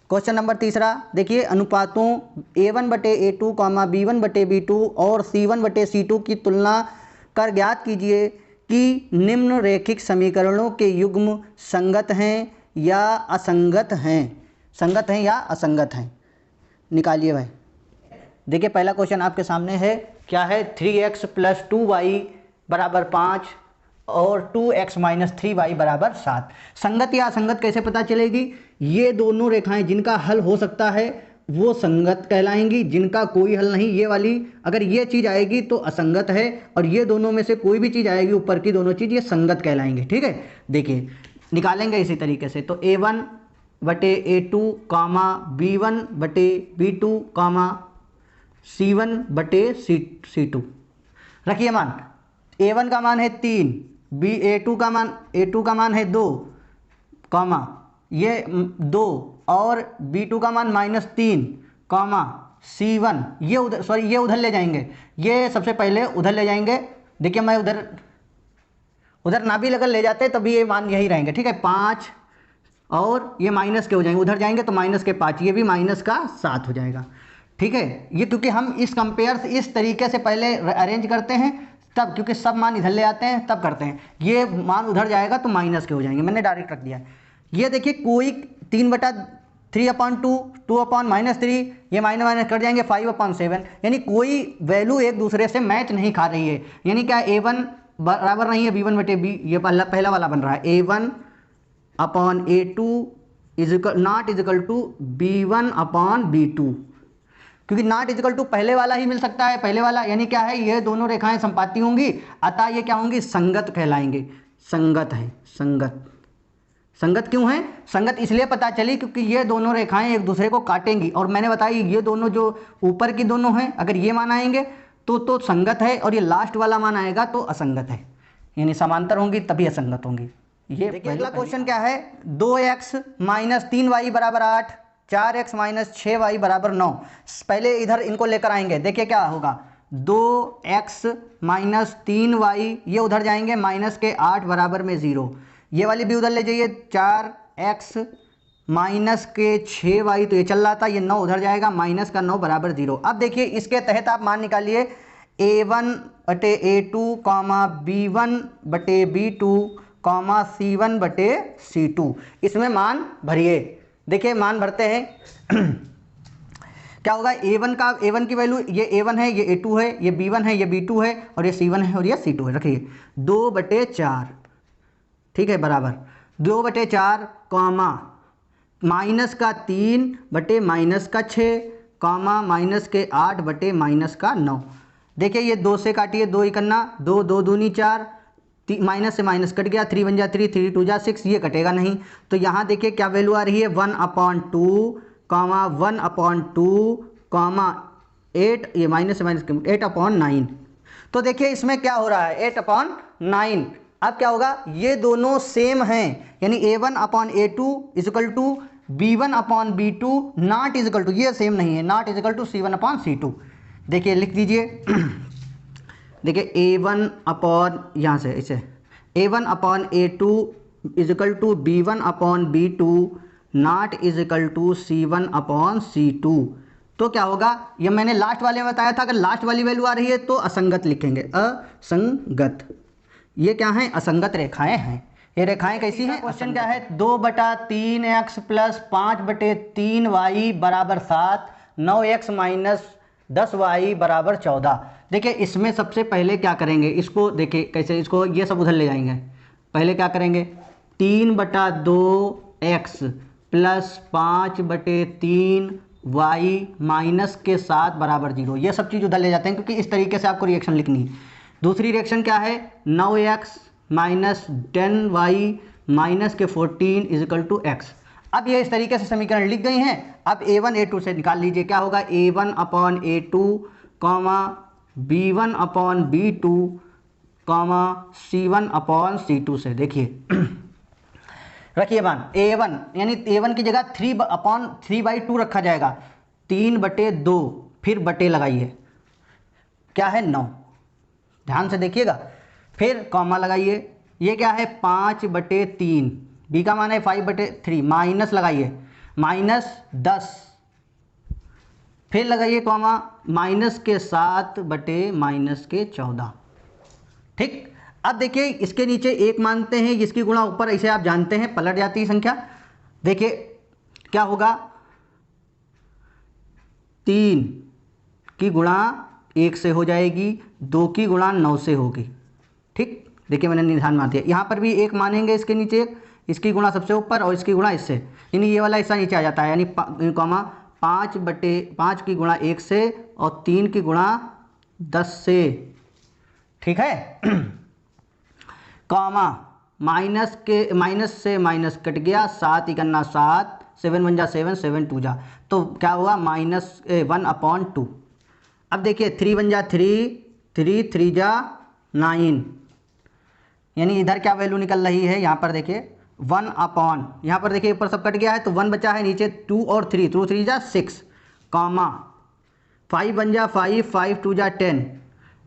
A: क्वेश्चन नंबर तीसरा देखिए, अनुपातों a1 बटे a2 कॉमा b1 बटे b2 और c1 बटे c2 की तुलना कर ज्ञात कीजिए कि निम्न रैखिक समीकरणों के युग्म संगत हैं या असंगत हैं, संगत हैं या असंगत हैं, निकालिए भाई। देखिए पहला क्वेश्चन आपके सामने है, क्या है, 3x प्लस 2y बराबर 5 और 2x माइनस 3y बराबर 7। संगत या असंगत कैसे पता चलेगी, ये दोनों रेखाएं जिनका हल हो सकता है वो संगत कहलाएंगी, जिनका कोई हल नहीं, ये वाली अगर ये चीज़ आएगी तो असंगत है, और ये दोनों में से कोई भी चीज़ आएगी ऊपर की दोनों चीज़, ये संगत कहलाएंगे, ठीक है। देखिए निकालेंगे इसी तरीके से, तो a1 बटे a2 कामा b1 बटे b2 कामा c1 बटे c2। रखिए मान, a1 का मान है 3, a2 का मान है 2, कॉमा ये 2 और b2 का मान -3, कॉमा c1, ये उधर, सॉरी ये उधर ले जाएंगे, ये सबसे पहले उधर ले जाएंगे। देखिए मैं उधर ना भी लगन ले जाते तभी ये मान यही रहेंगे, ठीक है। 5 और ये माइनस के हो जाएंगे, उधर जाएंगे तो माइनस के 5, ये भी माइनस का 7 हो जाएगा, ठीक है। ये क्योंकि हम इस कंपेयर से इस तरीके से पहले अरेंज करते हैं तब, क्योंकि सब मान इधर ले आते हैं तब करते हैं, ये मान उधर जाएगा तो माइनस के हो जाएंगे, मैंने डायरेक्ट रख दिया। ये देखिए कोई 3 बटा 3/2, 2/-3, ये माइनस माइनस कट जाएंगे, 5/7। यानी कोई वैल्यू एक दूसरे से मैच नहीं खा रही है। यानी क्या A1 बराबर नहीं है B1/B, ये पहला वाला बन रहा है A1/A2 not equal to B1/B2, क्योंकि नॉट इजिकल टू पहले वाला ही मिल सकता है, पहले वाला यानी क्या है, ये दोनों रेखाएं संपाती होंगी, अतः ये क्या होंगी, संगत कहलाएंगे। संगत है, संगत। संगत क्यों है? संगत इसलिए पता चली क्योंकि ये दोनों रेखाएं एक दूसरे को काटेंगी, और मैंने बताया ये दोनों जो ऊपर की दोनों हैं, अगर ये मान आएंगे तो संगत है, और ये लास्ट वाला मान आएगा तो असंगत है, यानी समांतर होंगी तभी असंगत होंगी। ये देखिए अगला क्वेश्चन क्या है, 2x - 3y = 8, 4x - 6y = 9। पहले इधर इनको लेकर आएंगे, देखिए क्या होगा, 2x - 3y ये उधर जाएंगे, -8 बराबर में 0, ये वाली भी उधर ले जाइए, 4x - 6y तो ये चल रहा था, ये 9 उधर जाएगा, -9 बराबर 0। अब देखिए इसके तहत आप मान निकालिए A1/A2, B1/B2, C1/C2, इसमें मान भरिए। देखिए मान भरते हैं क्या होगा, A1 की वैल्यू, ये A1 है, ये A2 है, ये B1 है, ये B2 है, और ये C1 है, और ये C2 है। रखिए 2/4, ठीक है, बराबर 2/4, -3/-6, -8/-9। देखिए ये 2 से काटिए, 2 इकन्ना 2, 2 दूनी 4, माइनस से माइनस कट गया, 3 × 3, 3 × 2 = 6, ये कटेगा नहीं। तो यहाँ देखिए क्या वैल्यू आ रही है, 1/2, 1/2, 8, ये माइनस से माइनस 8/9। तो देखिए इसमें क्या हो रहा है, 8/9। अब क्या होगा, ये दोनों सेम हैं, यानी A1/A2 = B1/B2 not equal to, ये सेम नहीं है, नॉट इजिकल टू C1/C2। देखिए लिख दीजिए देखिए यहाँ से इसे A1/A2 = B1/B2 not equal to C1/C2। तो क्या होगा, ये मैंने लास्ट वाले में बताया था, अगर लास्ट वाली वैल्यू आ रही है तो असंगत लिखेंगे, असंगत। ये क्या है, असंगत रेखाएं हैं। ये रेखाएं कैसी हैं? क्वेश्चन क्या है, 2/3x + 5/3y = 7, 9x - 10y = 14। देखिए इसमें सबसे पहले क्या करेंगे, इसको देखिए कैसे, इसको ये सब उधर ले जाएंगे। पहले क्या करेंगे, 3/2x + 5/3y - 7 = 0, ये सब चीज़ उधर ले जाते हैं, क्योंकि इस तरीके से आपको रिएक्शन लिखनी है। दूसरी रिएक्शन क्या है, 9x - 10y - 14 = x। अब ये इस तरीके से समीकरण लिख गई हैं। अब A1 A2 से निकाल लीजिए, क्या होगा, A1/A2, B1/B2, C1/C2 से। देखिए रखिए मान A1, यानी A1 की जगह 3/2 रखा जाएगा, 3/2, फिर बटे लगाइए, क्या है, 9, ध्यान से देखिएगा, फिर कॉमा लगाइए, ये क्या है, 5/3, B का मान है 5/3, माइनस लगाइए, -10, फिर लगाइए कॉमा, -7/-14। ठीक। अब देखिए इसके नीचे 1 मानते हैं, इसकी गुणा ऊपर ऐसे आप जानते हैं पलट जाती है संख्या। देखिए क्या होगा, 3 की गुणा 1 से हो जाएगी, 2 की गुणा 9 से होगी। ठीक, देखिए मैंने निधान मान दिया, यहाँ पर भी 1 मानेंगे, इसके नीचे इसकी गुणा सबसे ऊपर और इसकी गुणा इससे, यानी ये वाला हिस्सा नीचे आ जाता है, यानी कॉमा 5 की गुणा 1 से और 3 की गुणा 10 से। ठीक है कॉमा माइनस से माइनस कट गया, 7 इकन्ना 7, 7 × 1 = 7, 7 × 2 = तो क्या हुआ, -1/2। अब देखिए 3 × 1 = 3, 3 × 3 = 9, यानी इधर क्या वैल्यू निकल रही है, यहाँ पर देखिए 1/, यहाँ पर देखिए ऊपर सब कट गया है तो 1 बचा है, नीचे 2 और 3, 2 × 3 = 6, कॉमा 5 × 1 = 5, 5 × 2 = 10,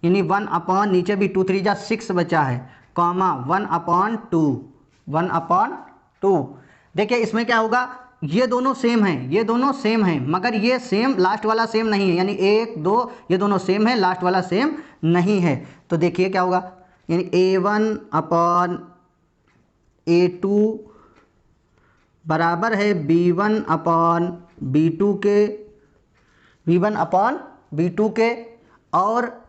A: यानी 1/, नीचे भी 2 × 3 = 6 बचा है, कॉमा 1/2। देखिए इसमें क्या होगा, ये दोनों सेम हैं, ये दोनों सेम हैं, मगर ये सेम लास्ट वाला सेम नहीं है, यानी 1 2 ये दोनों सेम है, लास्ट वाला सेम नहीं है। तो देखिए क्या होगा, यानी A1/A2 बराबर है B1/B2 के, B1/B2 के, और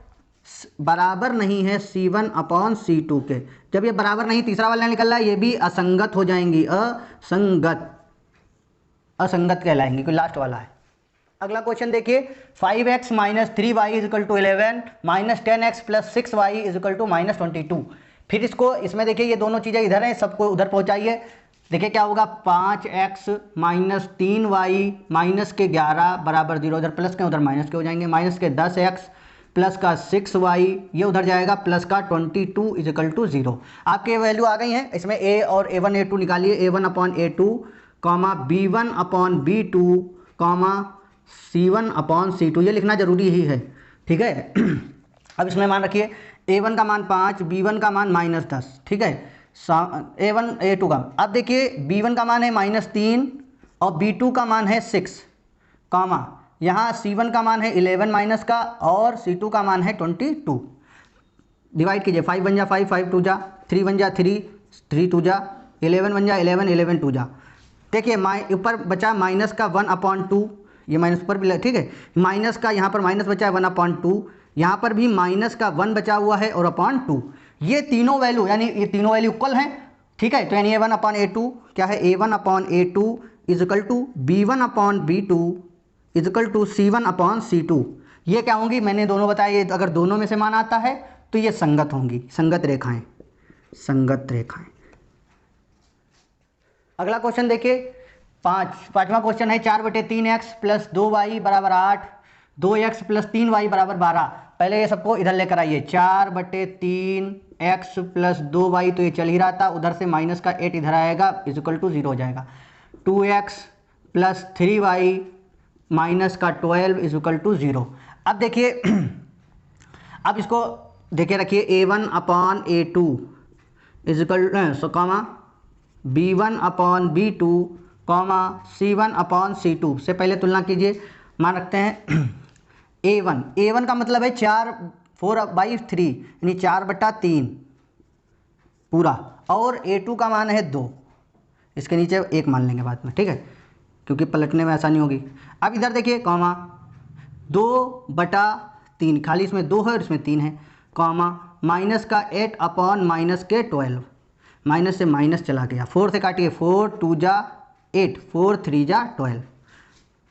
A: बराबर नहीं है C1/C2 के। जब ये बराबर नहीं, तीसरा वाला निकल रहा है, ये भी असंगत हो जाएंगी, असंगत कहलाएंगी, कोई लास्ट वाला है। अगला क्वेश्चन देखिए, 5x minus 3y equal to 11 minus 10x plus 6y equal to minus 22। फिर इसमें देखिए ये दोनों चीज़ें इधर हैं, सबको उधर पहुंचाइए। देखिए क्या होगा, 5x माइनस 3y माइनस के 11 बराबर 0, उधर प्लस के उधर माइनस के हो जाएंगे, माइनस के 10x प्लस का 6y ये उधर जाएगा, प्लस का 22 इजिकल टू 0। आपके वैल्यू आ गई हैं। इसमें a और a1 a2 निकालिए, a1/a2 comma B1/B2 comma C1/C2, ये लिखना जरूरी ही है, ठीक है। अब इसमें मान रखिए a1 का मान 5, b1 का मान -10, ठीक है, a1 a2 का। अब देखिए b1 का मान है -3 और b2 का मान है 6, कॉमा यहाँ c1 का मान है 11 माइनस का और c2 का मान है 22। डिवाइड कीजिए, 5 बन जा 5, 5 टू जा 3, 1 जा 3, 3 टू जा 11, बन जा 11, 11 टू जा। देखिए ऊपर बचा माइनस का 1/2, ये माइनस ऊपर भी, ठीक है, माइनस का यहाँ पर माइनस बचा है 1/2, यहाँ पर भी माइनस का 1 बचा हुआ है और /2। ये तीनों वैल्यू, यानी ये तीनों वैल्यू इक्वल हैं, ठीक है। तो यानी a1/a2 क्या है, a1/a2 equal to b1/b2 is equal to C1/C2। ये क्या होंगी, मैंने दोनों बताए, अगर दोनों में से मान आता है तो ये संगत होंगी, संगत रेखाएं, संगत रेखाएं। अगला क्वेश्चन देखिए, पांचवा क्वेश्चन है, 4/3x प्लस 2y बराबर 8, 2x प्लस 3y बराबर 12। पहले ये सबको इधर लेकर आइए, 4/3x प्लस 2y, तो ये चल ही रहा था, उधर से माइनस का 8 इधर आएगा, इजिकल टू 0 हो जाएगा। 2x प्लस 3y माइनस का 12 इजिकल टू 0। अब देखिए अब इसको देखे रखिए, a1/a2 is equal comma b1/b2 comma C1/C2 से पहले तुलना कीजिए। मान रखते हैं a1 का मतलब है 4/3 यानी 4/3 पूरा, और a2 का मान है 2, इसके नीचे 1 मान लेंगे बाद में, ठीक है, क्योंकि पलटने में आसानी होगी। अब इधर देखिए, कॉमा 2/3, खाली इसमें 2 है और इसमें 3 है, कॉमा माइनस का 8 माइनस के 12, माइनस से माइनस चला गया, 4 से काटिए, 4 2 जा 8, 4 3 जा 12।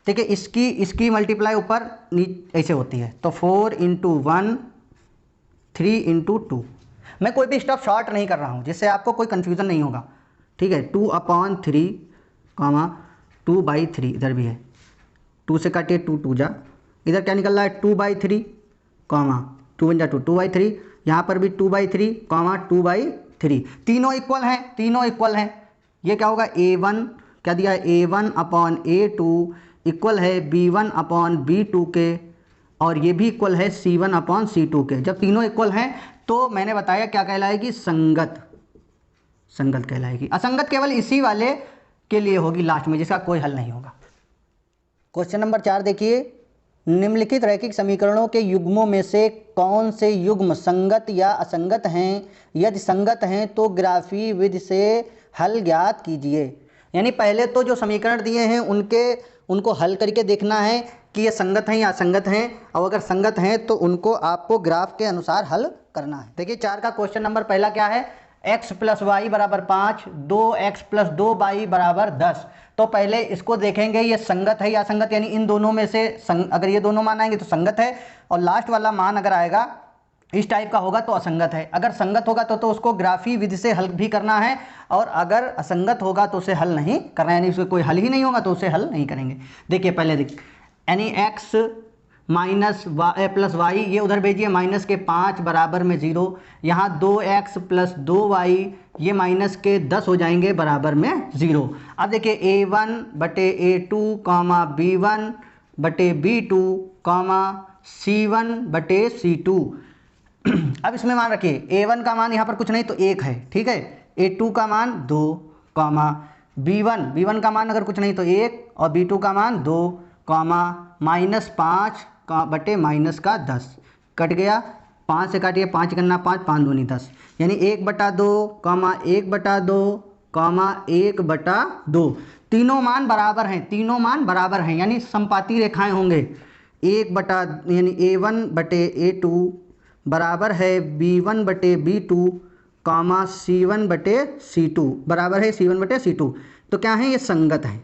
A: देखिए इसकी मल्टीप्लाई ऊपर ऐसे होती है, तो 4 × 1 3 × 2। मैं कोई भी स्टॉप शॉर्ट नहीं कर रहा हूँ, जिससे आपको कोई कन्फ्यूज़न नहीं होगा, ठीक है। 2/3 कॉमा 2/3 इधर भी है, 2 से काटिए, 2 2 जा, इधर क्या निकल रहा है 2/3 कॉमा 2 1 जा 2, 2/3, यहाँ पर भी 2/3 कॉमा 2/3, तीनों इक्वल हैं, तीनों इक्वल हैं। ये क्या होगा, a1 क्या दिया है, a1/a2 इक्वल है b1/b2 के, और ये भी इक्वल है C1/C2 के। जब तीनों इक्वल हैं तो मैंने बताया क्या कहलाएगी, संगत, संगत कहलाएगी। असंगत केवल इसी वाले के लिए होगी लास्ट में, जिसका कोई हल नहीं होगा। क्वेश्चन नंबर 4 देखिए, निम्नलिखित रैखिक समीकरणों के युग्मों में से कौन से युग्म संगत या असंगत हैं, यदि संगत हैं तो ग्राफी विधि से हल ज्ञात कीजिए। यानी पहले तो जो समीकरण दिए हैं उनको हल करके देखना है कि ये संगत हैं या असंगत हैं, और अगर संगत हैं तो उनको आपको ग्राफ के अनुसार हल करना है। देखिए 4 का क्वेश्चन नंबर पहला क्या है, x प्लस वाई बराबर 5, 2x प्लस 2y बराबर 10। तो पहले इसको देखेंगे ये संगत है या असंगत, यानी इन दोनों में से अगर ये दोनों मान आएंगे तो संगत है, और लास्ट वाला मान अगर आएगा इस टाइप का होगा तो असंगत है। अगर संगत होगा तो उसको ग्राफी विधि से हल भी करना है, और अगर असंगत होगा तो उसे हल नहीं करना है, यानी उसका कोई हल ही नहीं होगा तो उसे हल नहीं करेंगे। देखिए पहले यानी x माइनस प्लस वाई, ये उधर भेजिए, माइनस के 5 बराबर में 0, यहाँ 2x प्लस 2y ये माइनस के 10 हो जाएंगे बराबर में 0। अब देखिए a1/a2 comma b1/b2 comma c1/c2। अब इसमें मान रखिए a1 का मान यहाँ पर कुछ नहीं तो 1 है, ठीक है, a2 का मान 2 कॉमा b1 का मान अगर कुछ नहीं तो 1 और b2 का मान 2 कॉमा -5 बटे माइनस का 10 कट गया, 5 से काटिए, 5 करना 5, 5 दूनी 10, यानी 1/2 कॉमा 1/2 कॉमा 1/2। तीनों मान बराबर हैं, तीनों मान बराबर हैं, यानी समपाती रेखाएं होंगे। 1 बटा यानी A1/A2 बराबर है B1/B2 कॉमा C1/C2 बराबर है C1/C2। तो क्या है, ये संगत है।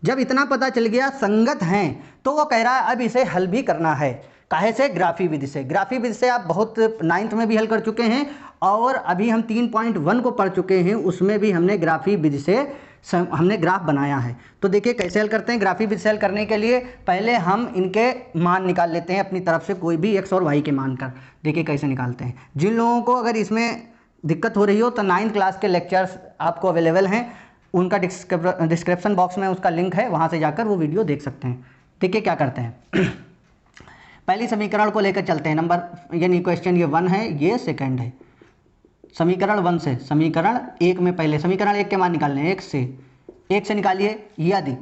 A: जब इतना पता चल गया संगत हैं, तो वो कह रहा है अब इसे हल भी करना है। काहे से? ग्राफी विधि से। ग्राफी विधि से आप बहुत 9th में भी हल कर चुके हैं, और अभी हम 3.1 को पढ़ चुके हैं, उसमें भी हमने ग्राफी विधि से हमने ग्राफ बनाया है। तो देखिए कैसे हल करते हैं। ग्राफी विधि से हल करने के लिए पहले हम इनके मान निकाल लेते हैं अपनी तरफ से, कोई भी x और y के मान कर। देखिए कैसे निकालते हैं। जिन लोगों को अगर इसमें दिक्कत हो रही हो तो 9th क्लास के लेक्चर्स आपको अवेलेबल हैं, उनका डिस्क्रिप्शन बॉक्स में उसका लिंक है, वहाँ से जाकर वो वीडियो देख सकते हैं। देखिए क्या करते हैं। पहली समीकरण को लेकर चलते हैं। नंबर यानी क्वेश्चन ये 1 है, ये सेकंड है। समीकरण 1 से समीकरण 1 में पहले समीकरण 1 के मान निकालने हैं। 1 से निकालिए। यदि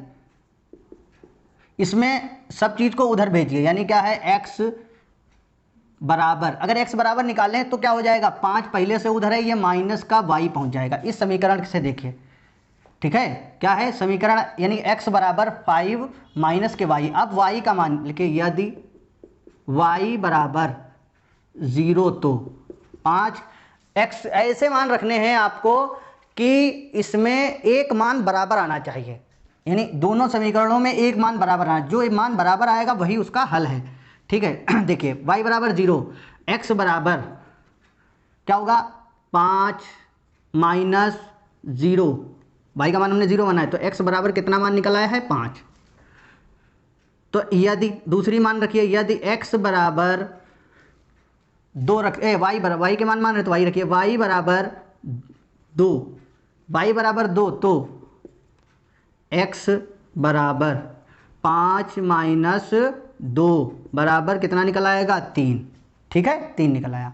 A: इसमें सब चीज़ को उधर भेजिए, यानी क्या है, x बराबर, अगर x बराबर निकालें तो क्या हो जाएगा, 5 पहले से उधर है, ये माइनस का y पहुंच जाएगा। इस समीकरण से देखिए, ठीक है, क्या है समीकरण, यानी x बराबर 5 माइनस के y। अब y का मान लिखिए। यदि y बराबर 0 तो 5। x ऐसे मान रखने हैं आपको कि इसमें एक मान बराबर आना चाहिए, यानी दोनों समीकरणों में एक मान बराबर आना, जो मान बराबर आएगा वही उसका हल है। ठीक है। देखिए y बराबर 0, x बराबर क्या होगा, 5 माइनस 0। y का मान हमने 0 माना है, तो x बराबर कितना मान निकल आया है, 5। तो यदि दूसरी मान रखिए, यदि x बराबर 2 रख y बराबर, y के मान रहे तो y रखिए, y बराबर 2, y बराबर 2 तो x बराबर 5 माइनस 2 बराबर कितना निकल आएगा, 3। ठीक है, 3 निकल आया।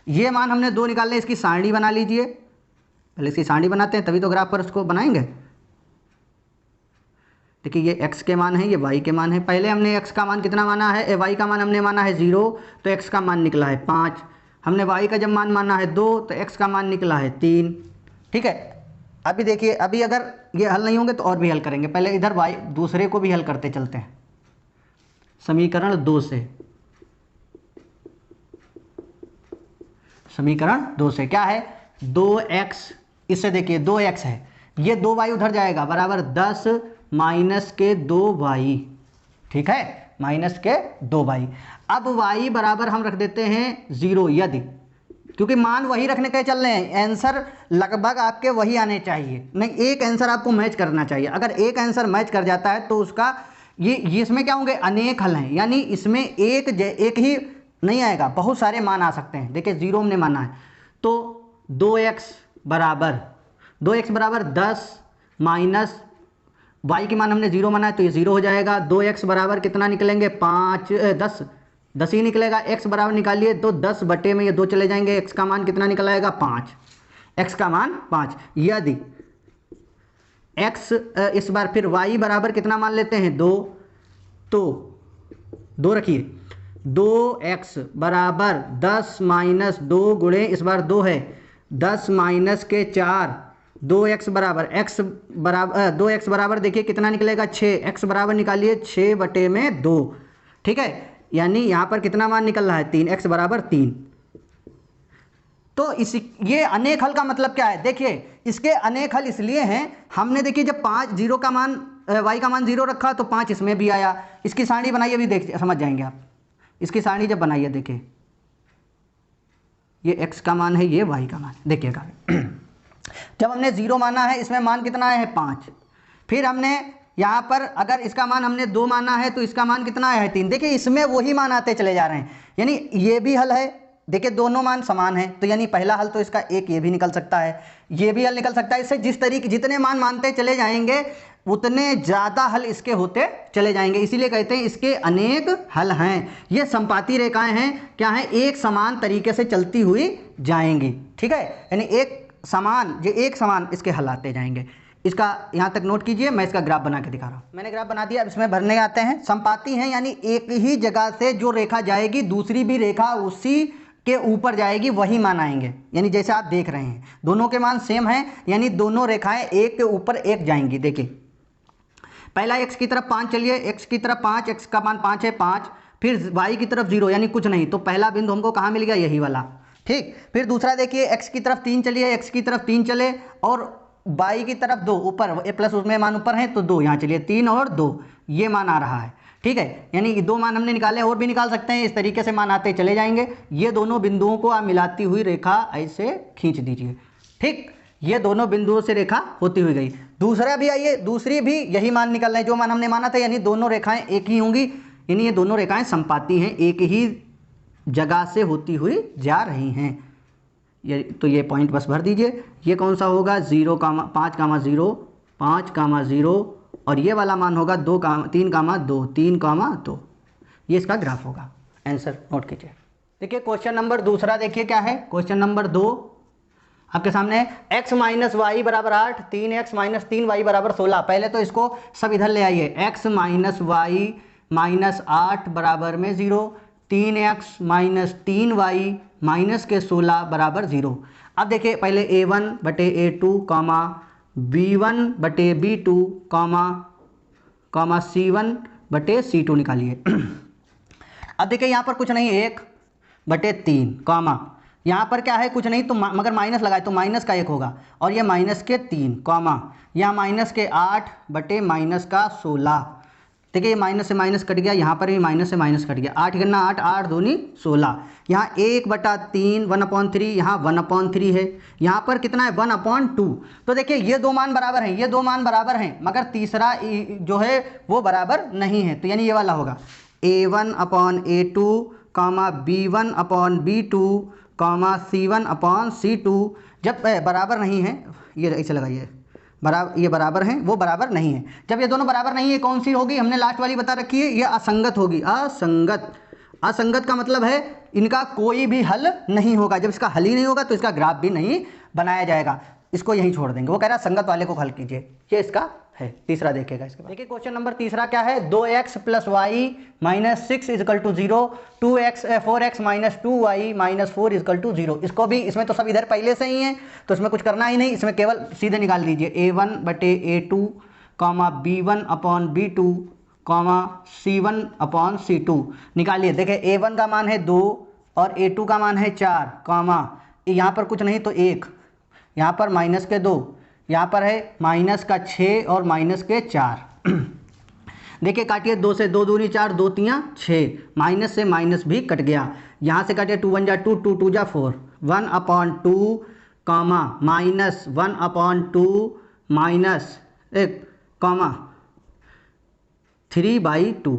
A: ये मान हमने 2 निकालने, इसकी सारणी बना लीजिए। पहले इसकी सारणी बनाते हैं, तभी तो ग्राफ पर उसको बनाएंगे। देखिए ये x के मान है, ये y के मान है। पहले हमने x का मान कितना माना है, y का मान हमने माना है 0, तो x का मान निकला है 5। हमने y का जब मान माना है 2, तो x का मान निकला है 3। ठीक है। अभी देखिए, अभी अगर ये हल नहीं होंगे तो और भी हल करेंगे। पहले इधर y दूसरे को भी हल करते चलते हैं। समीकरण 2 से, समीकरण 2 से क्या है, 2x, इससे देखिए 2x है, ये 2y उधर जाएगा, बराबर 10 माइनस के 2y। ठीक है, माइनस के 2y। अब y बराबर हम रख देते हैं 0, यदि, क्योंकि मान वही रखने के चल रहे हैं, आंसर लगभग आपके वही आने चाहिए, नहीं एक आंसर आपको मैच करना चाहिए। अगर एक आंसर मैच कर जाता है तो उसका ये इसमें क्या होंगे, अनेक हल हैं, यानी इसमें एक ही नहीं आएगा, बहुत सारे मान आ सकते हैं। देखिए 0 हमने माना है, तो 2x बराबर 10 माइनस y के मान हमने 0 माना है, तो ये 0 हो जाएगा। 2x बराबर कितना निकलेंगे, 10 ही निकलेगा। x बराबर निकालिए, तो 10 बटे में ये 2 चले जाएंगे, x का मान कितना निकल आएगा, 5। x का मान 5। यदि x इस बार फिर y बराबर कितना मान लेते हैं, 2, तो 2 रखिए, 2x बराबर 10 माइनस 2 गुणे, इस बार 2 है, 10 माइनस के 4, 2x बराबर 2x बराबर देखिए कितना निकलेगा, 6। x बराबर निकालिए 6 बटे में 2। ठीक है, यानी यहाँ पर कितना मान निकल रहा है, 3, x बराबर 3। तो ये अनेक हल का मतलब क्या है, देखिए इसके अनेक हल इसलिए हैं, हमने देखिए जब 0 का मान y का मान 0 रखा तो 5 इसमें भी आया। इसकी सारणी बनाइए, भी देख समझ जाएंगे आप। इसकी सारणी जब बनाइए, देखिए ये x का मान है, ये y का मान है। देखिएगा जब हमने 0 माना है, इसमें मान कितना आया है, 5। फिर हमने यहाँ पर अगर इसका मान हमने 2 माना है, तो इसका मान कितना आया है, 3। देखिए इसमें वही मान आते चले जा रहे हैं, यानी ये भी हल है। देखिए दोनों मान समान हैं, तो यानी पहला हल तो इसका एक ये भी निकल सकता है, ये भी हल निकल सकता है। इससे जिस तरीके जितने मान मानते चले जाएंगे उतने ज़्यादा हल इसके होते चले जाएंगे, इसीलिए कहते हैं इसके अनेक हल हैं। ये संपाती रेखाएं हैं, क्या हैं, एक समान तरीके से चलती हुई जाएंगी। ठीक है, यानी एक समान इसके हल आते जाएंगे। इसका यहाँ तक नोट कीजिए, मैं इसका ग्राफ बना के दिखा रहा हूँ। मैंने ग्राफ बना दिया, अब इसमें भरने आते हैं। संपाती हैं, यानी एक ही जगह से जो रेखा जाएगी दूसरी भी रेखा उसी के ऊपर जाएगी वही मान आएंगे। यानी जैसे आप देख रहे हैं दोनों के मान सेम हैं, यानी दोनों रेखाएं एक के ऊपर एक जाएंगी। देखिए पहला x की तरफ 5 चलिए, x की तरफ 5, x का मान 5 है 5, फिर y की तरफ 0 यानी कुछ नहीं, तो पहला बिंदु हमको कहाँ मिल गया, यही वाला। ठीक, फिर दूसरा देखिए x की तरफ 3 चलिए, x की तरफ 3 चले और y की तरफ 2 ऊपर ए प्लस उसमें मान ऊपर है तो 2 यहाँ चलिए 3 और 2 ये मान आ रहा है। ठीक है, यानी कि 2 मान हमने निकाले, और भी निकाल सकते हैं, इस तरीके से मान आते चले जाएंगे। ये दोनों बिंदुओं को आप मिलाती हुई रेखा ऐसे खींच दीजिए। ठीक, ये दोनों बिंदुओं से रेखा होती हुई गई। दूसरा भी आइए, दूसरी भी यही मान निकल रहे हैं जो मान हमने माना था, यानी दोनों रेखाएं एक ही होंगी, यानी ये दोनों रेखाएं समपाती हैं, एक ही जगह से होती हुई जा रही हैं। ये तो ये पॉइंट बस भर दीजिए। ये कौन सा होगा, 0, 5, 0, 5, 0 और ये वाला मान होगा 3, 2, 3, 2। ये इसका ग्राफ होगा। आंसर नोट कीजिए। देखिए क्वेश्चन नंबर दूसरा देखिए क्या है। क्वेश्चन नंबर 2 आपके सामने है, x माइनस वाई बराबर 8, 3x माइनस 3y बराबर 16। पहले तो इसको सब इधर ले आइए, x माइनस वाई माइनस 8 बराबर में 0, 3x माइनस 3y माइनस के 16 बराबर 0। अब देखिए पहले a1 बटे a2 कॉमा b1 बटे b2 कॉमा c1 बटे c2 निकालिए। अब देखिए यहाँ पर कुछ नहीं, 1 बटे 3 कॉमा यहाँ पर क्या है, कुछ नहीं तो मगर माइनस लगाए तो माइनस का 1 होगा, और ये माइनस के 3 कॉमा यहाँ माइनस के 8 बटे माइनस का 16। देखिए ये माइनस से माइनस कट गया, यहाँ पर भी माइनस से माइनस कट गया, 8 गन्ना 8, 8 दूनी 16। यहाँ 1/3 1/3 यहाँ 1/3 है, यहाँ पर कितना है 1/2। तो देखिए ये दो मान बराबर हैं, ये दो मान बराबर हैं, मगर तीसरा जो है वो बराबर नहीं है, तो यानी ये वाला होगा a1/a2 comma b1/b2 comma c1/c2। जब बराबर नहीं है, ये ऐसे लगाइए, बराबर ये बराबर हैं, वो बराबर नहीं है। जब ये दोनों बराबर नहीं है कौन सी होगी, हमने लास्ट वाली बता रखी है, ये असंगत होगी। असंगत, असंगत का मतलब है इनका कोई भी हल नहीं होगा। जब इसका हल ही नहीं होगा तो इसका ग्राफ भी नहीं बनाया जाएगा, इसको यहीं छोड़ देंगे। वो कह रहा है संगत वाले को हल कीजिए, ये इसका है। तीसरा देखेगा इसके बाद। देखिए क्वेश्चन नंबर तीसरा क्या है, 2x plus y minus 6 equal to 0, 4x minus 2y minus 4 equal to 0। इसको भी, इसमें तो सब इधर पहले से ही है तो इसमें कुछ करना ही नहीं, इसमें केवल सीधे निकाल दीजिए a1 बटे a2 comma b1/b2 comma c1/c2 निकालिए। देखिए a1 का मान है 2 और a2 का मान है 4 कॉमा यहाँ पर कुछ नहीं तो 1, यहाँ पर माइनस के 2, यहाँ पर है माइनस का 6 और माइनस के 4। देखिए काटिए, 2 से 2 दूनी 4, 2 तियाँ 6, माइनस से माइनस भी कट गया। यहाँ से काटिए 2 1 जा 2, 2 2 जा 4, 1/2 कॉमा माइनस 1/2 माइनस 1 कॉमा 3/2।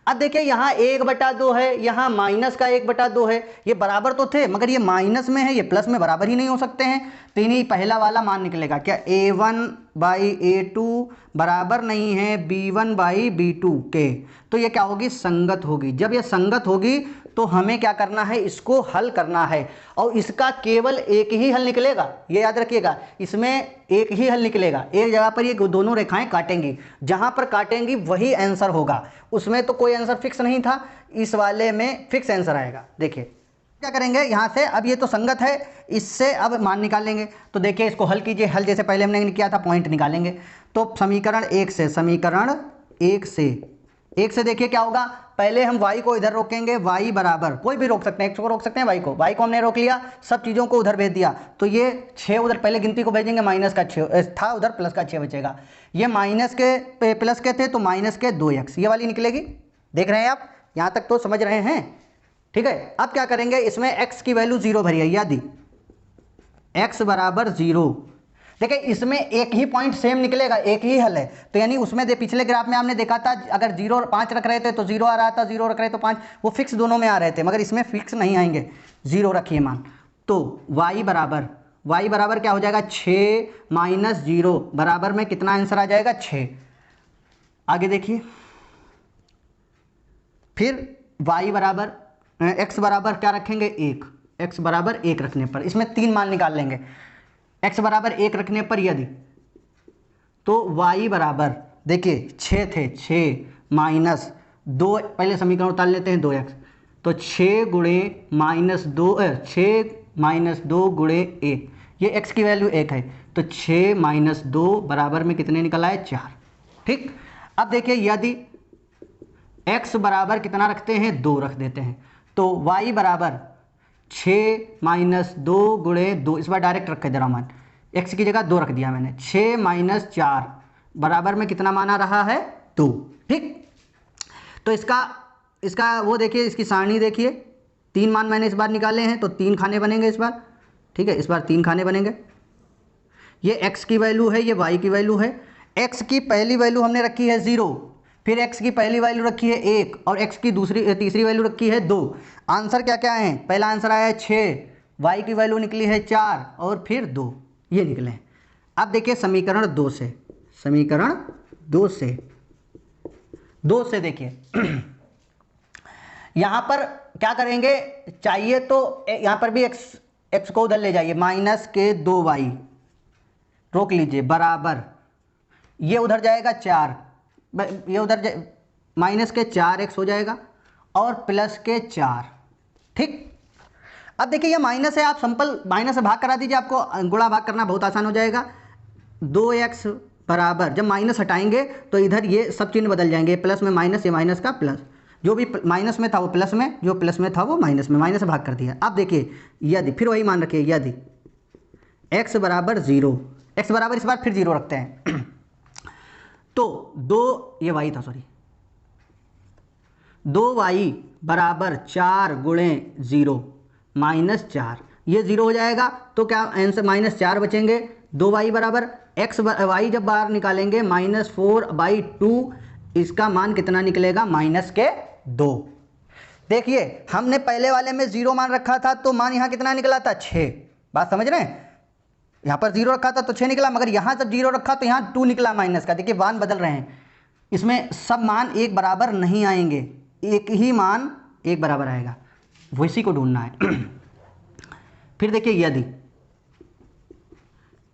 A: अब देखिए यहाँ 1/2 है, यहाँ माइनस का 1/2 है, ये बराबर तो थे मगर ये माइनस में है, ये प्लस में बराबर ही नहीं हो सकते हैं, तो इन्हीं पहला वाला मान निकलेगा क्या, a1/a2 बराबर नहीं है b1/b2 के, तो ये क्या होगी, संगत होगी। जब ये संगत होगी तो हमें क्या करना है, इसको हल करना है, और इसका केवल एक ही हल निकलेगा, ये याद रखिएगा, इसमें एक ही हल निकलेगा। एक जगह पर ये दोनों रेखाएं काटेंगी, जहां पर काटेंगी वही आंसर होगा, उसमें तो कोई आंसर फिक्स नहीं था, इस वाले में फिक्स आंसर आएगा। देखिए क्या करेंगे यहाँ से, अब ये तो संगत है, इससे अब मान निकालेंगे। तो देखिए इसको हल कीजिए, हल जैसे पहले हमने किया था, पॉइंट निकालेंगे। तो समीकरण 1 से, समीकरण 1 से देखिए क्या होगा, पहले हम y को इधर रोकेंगे, y बराबर, कोई भी रोक सकते हैं, x को रोक सकते हैं, y को हमने रोक लिया, सब चीज़ों को उधर भेज दिया, तो ये 6 उधर पहले गिनती को भेजेंगे, माइनस का 6 था उधर, प्लस का 6 बचेगा। ये माइनस के प्लस के थे तो माइनस के 2x, ये वाली निकलेगी। देख रहे हैं आप, यहाँ तक तो समझ रहे हैं, ठीक है। अब क्या करेंगे, इसमें x की वैल्यू 0 भरिए, याद ही x बराबर 0। देखिए इसमें एक ही पॉइंट सेम निकलेगा, एक ही हल है, तो यानी उसमें पिछले ग्राफ में हमने देखा था, अगर 0 और 5 रख रहे थे तो 0 आ रहा था, 0 रख रहे तो 5, वो फिक्स दोनों में आ रहे थे, मगर इसमें फिक्स नहीं आएंगे, 0 रखिए मान। तो y बराबर क्या हो जाएगा, 6 माइनस 0 बराबर में कितना आंसर आ जाएगा, 6। आगे देखिए, फिर y बराबर, x बराबर क्या रखेंगे, 1, x बराबर 1 रखने पर इसमें 3 मान निकाल लेंगे। x बराबर 1 रखने पर यदि, तो y बराबर, देखिए 6 थे, 6 माइनस 2, पहले समीकरण उतार लेते हैं, 2x, तो 6 गुणे -2 6 -2 गुणे 1, ये x की वैल्यू 1 है, तो 6 - 2 बराबर में कितने निकल आए 4। ठीक, अब देखिए यदि x बराबर कितना रखते हैं 2 रख देते हैं, तो y बराबर 6 - 2 गुणे 2, इस बार डायरेक्ट रख दे रहा मान, x की जगह 2 रख दिया मैंने, 6 - 4 बराबर में कितना मान आ रहा है 2। ठीक, तो इसका वो देखिए, इसकी सारणी देखिए, 3 मान मैंने इस बार निकाले हैं, तो 3 खाने बनेंगे इस बार। ठीक है, इस बार 3 खाने बनेंगे। ये x की वैल्यू है, ये y की वैल्यू है। x की पहली वैल्यू हमने रखी है 0, फिर x की पहली वैल्यू रखी है 1 और x की तीसरी वैल्यू रखी है 2। आंसर क्या क्या है? पहला आंसर आया है 6, y की वैल्यू निकली है 4 और फिर 2, ये निकले। अब देखिए समीकरण 2 से, समीकरण 2 से देखिए यहाँ पर क्या करेंगे, चाहिए तो यहाँ पर भी x को उधर ले जाइए, -2y, रोक लीजिए, बराबर ये उधर जाएगा 4, ये उधर -4x हो जाएगा और +4। ठीक, अब देखिए ये माइनस है, आप सिंपल माइनस से भाग करा दीजिए, आपको गुणा भाग करना बहुत आसान हो जाएगा। 2x बराबर, जब माइनस हटाएंगे तो इधर ये सब चिन्ह बदल जाएंगे, प्लस में माइनस, ये माइनस का प्लस, जो भी माइनस में था वो प्लस में, जो प्लस में था वो माइनस में, माइनस से भाग कर दिया। अब देखिए यदि, फिर वही मान रखिए, यदि x बराबर 0, x बराबर इस बार फिर 0 रखते हैं तो 2, ये y था सॉरी, 2y बराबर 4 गुणे 0 -4, ये 0 हो जाएगा तो क्या आंसर -4 बचेंगे। 2y बराबर y जब बाहर निकालेंगे -4/2, इसका मान कितना निकलेगा -2। देखिए हमने पहले वाले में 0 मान रखा था तो मान यहाँ कितना निकला था 6, बात समझ रहे हैं, यहाँ पर 0 रखा था तो 6 निकला, मगर यहाँ जब 0 रखा तो यहाँ 2 निकला माइनस का। देखिए मान बदल रहे हैं, इसमें सब मान एक बराबर नहीं आएंगे, एक ही मान एक बराबर आएगा, वो इसी को ढूंढना है। फिर देखिए यदि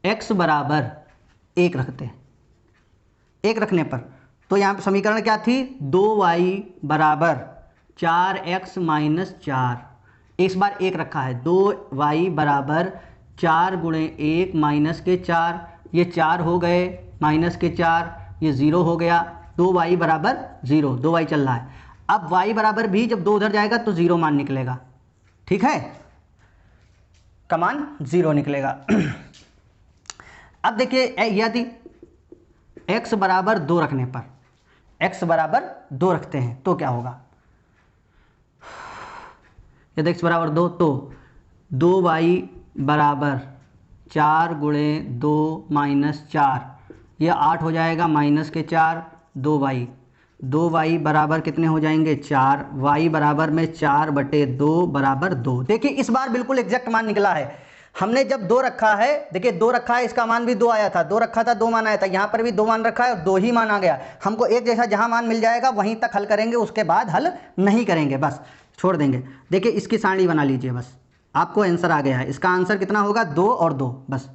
A: x बराबर 1 रखते हैं, 1 रखने पर तो यहाँ पर समीकरण क्या थी, 2y बराबर 4x - 4, इस बार 1 रखा है, 2y बराबर 4 गुणे 1 -4, ये 4 हो गए, -4, ये 0 हो गया, 2y बराबर 0, 2y चल रहा है। अब y बराबर भी जब 2 उधर जाएगा तो 0 मान निकलेगा। ठीक है, का मान 0 निकलेगा। अब देखिए यदि x बराबर 2 रखने पर, x बराबर 2 रखते हैं तो क्या होगा, यदि x बराबर 2 तो 2y बराबर 4 गुणे 2 -4, यह 8 हो जाएगा, -4, 2y बराबर कितने हो जाएंगे 4, y बराबर में 4/2 बराबर 2। देखिए इस बार बिल्कुल एग्जैक्ट मान निकला है। हमने जब 2 रखा है, देखिए 2 रखा है, इसका मान भी 2 आया था, 2 रखा था 2 मान आया था, यहाँ पर भी 2 मान रखा है और 2 ही मान आ गया। हमको एक जैसा जहाँ मान मिल जाएगा वहीं तक हल करेंगे, उसके बाद हल नहीं करेंगे, बस छोड़ देंगे। देखिए इसकी सारणी बना लीजिए, बस आपको आंसर आ गया है। इसका आंसर कितना होगा, 2 और 2, बस।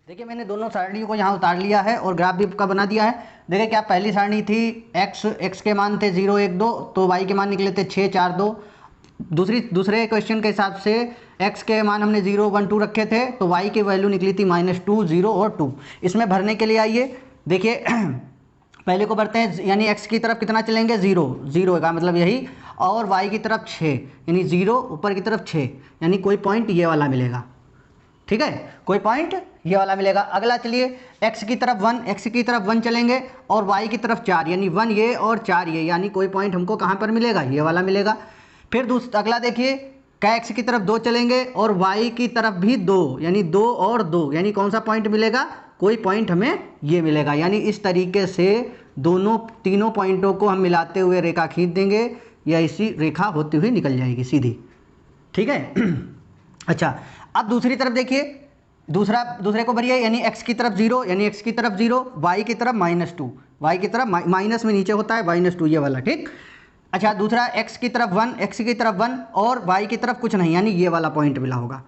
A: देखिए मैंने दोनों सारणियों को यहाँ उतार लिया है और ग्राफ भी का बना दिया है। देखिए क्या पहली सारणी थी, x के मान थे 0 1 2, तो y के मान निकले थे 6 4 2। दूसरे क्वेश्चन के हिसाब से x के मान हमने 0 1 2 रखे थे, तो y की वैल्यू निकली थी -2 0 और 2। इसमें भरने के लिए आइए, देखिए पहले को भरते हैं, यानी x की तरफ कितना चलेंगे 0 0 का मतलब यही, और y की तरफ 6, यानी 0 ऊपर की तरफ 6, यानी कोई पॉइंट ये वाला मिलेगा। ठीक है, कोई पॉइंट ये वाला मिलेगा। अगला चलिए x की तरफ 1 चलेंगे और y की तरफ 4, यानी 1 ये और 4 ये, यानी कोई पॉइंट हमको कहाँ पर मिलेगा, ये वाला मिलेगा। फिर अगला देखिए, क्या x की तरफ 2 चलेंगे और y की तरफ भी 2, यानी 2 और 2, यानी कौन सा पॉइंट मिलेगा, कोई पॉइंट हमें ये मिलेगा। यानी इस तरीके से तीनों पॉइंटों को हम मिलाते हुए रेखा खींच देंगे, या इसी रेखा होती हुई निकल जाएगी सीधी। ठीक है। अच्छा, अब दूसरी तरफ देखिए, दूसरे को भरिए, यानी x की तरफ 0, यानी x की तरफ 0, y की तरफ -2, y की तरफ माइनस में नीचे होता है -2, ये वाला। ठीक। अच्छा, दूसरा x की तरफ 1 और y की तरफ कुछ नहीं, यानी ये वाला पॉइंट मिला होगा।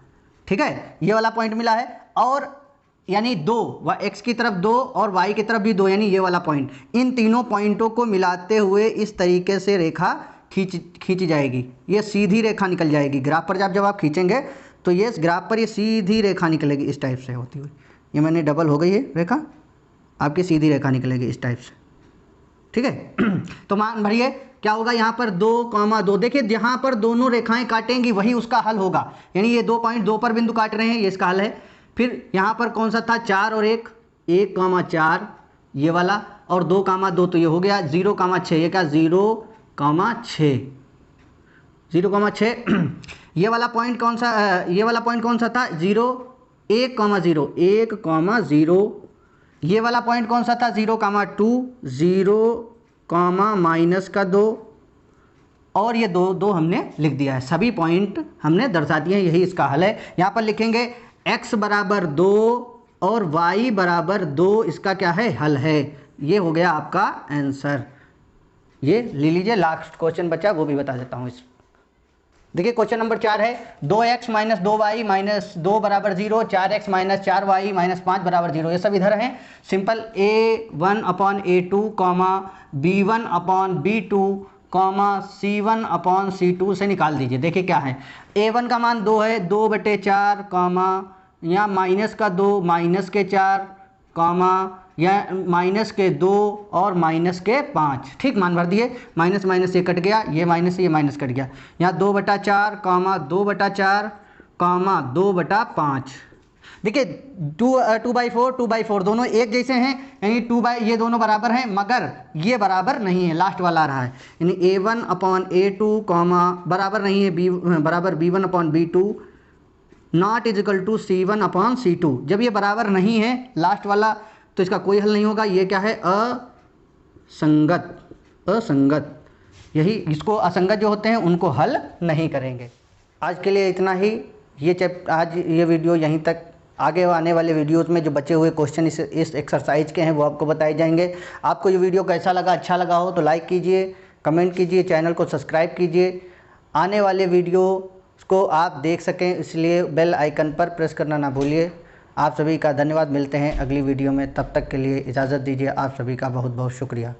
A: ठीक है, ये वाला पॉइंट मिला है, और यानी 2, x की तरफ 2 और y की तरफ भी 2, यानी ये वाला पॉइंट। इन तीनों पॉइंटों को मिलाते हुए इस तरीके से रेखा खींची जाएगी, ये सीधी रेखा निकल जाएगी ग्राफ पर। जब आप खींचेंगे तो ये इस ग्राफ पर ये सीधी रेखा निकलेगी इस टाइप से होती हुई। ये मैंने डबल हो गई है रेखा, आपकी सीधी रेखा निकलेगी इस टाइप से, ठीक है। तो मान भरिए क्या होगा यहाँ पर 2,2। देखिए जहाँ पर दोनों रेखाएं काटेंगी वही उसका हल होगा, यानी ये 2.2 पर बिंदु काट रहे हैं, ये इसका हल है। फिर यहाँ पर कौन सा था 4 और 1, 1,4 ये वाला, और 2,2 तो ये हो गया 0,6, ये क्या 0,6, 0,6। ये वाला पॉइंट कौन सा, ये वाला पॉइंट कौन सा था 1,0, 1,0। ये वाला पॉइंट कौन सा था 0,2, 0, -2, और ये दो हमने लिख दिया है, सभी पॉइंट हमने दर्शा दिए हैं, यही इसका हल है। यहाँ पर लिखेंगे x बराबर 2 और y बराबर 2, इसका क्या है हल है। ये हो गया आपका आंसर। ये ले लीजिए, लास्ट क्वेश्चन बचा वो भी बता देता हूँ इस। देखिए क्वेश्चन नंबर 4 है 2x - 2y - 2 बराबर 0, 4x - 4y - 5 बराबर 0। ये सब इधर हैं। सिंपल a1/a2, b1/b2, c1/c2 से निकाल दीजिए। देखिए क्या है, a1 का मान 2 है, 2/4, या -2 -4, या -2 और -5, ठीक, मान भर दिए। माइनस ये कट गया, ये माइनस ये माइनस कट गया। यहाँ 2/4, 2/4, 2/5। देखिए 2/4, 2/4 दोनों एक जैसे हैं, यानी ये दोनों बराबर हैं, मगर ये बराबर नहीं है, लास्ट वाला आ रहा है, यानी a1/a2, बराबर नहीं है बराबर b1/b2, not is equal to c1/c2। जब ये बराबर नहीं है लास्ट वाला तो इसका कोई हल नहीं होगा। ये क्या है असंगत, यही इसको असंगत जो होते हैं उनको हल नहीं करेंगे। आज के लिए इतना ही। आज ये वीडियो यहीं तक। आगे आने वाले वीडियोस में जो बचे हुए क्वेश्चन इस एक्सरसाइज के हैं वो आपको बताए जाएंगे। आपको ये वीडियो कैसा लगा, अच्छा लगा हो तो लाइक कीजिए, कमेंट कीजिए, चैनल को सब्सक्राइब कीजिए। आने वाले वीडियो को आप देख सकें इसलिए बेल आइकन पर प्रेस करना ना भूलिए। आप सभी का धन्यवाद। मिलते हैं अगली वीडियो में, तब तक के लिए इजाज़त दीजिए। आप सभी का बहुत बहुत शुक्रिया।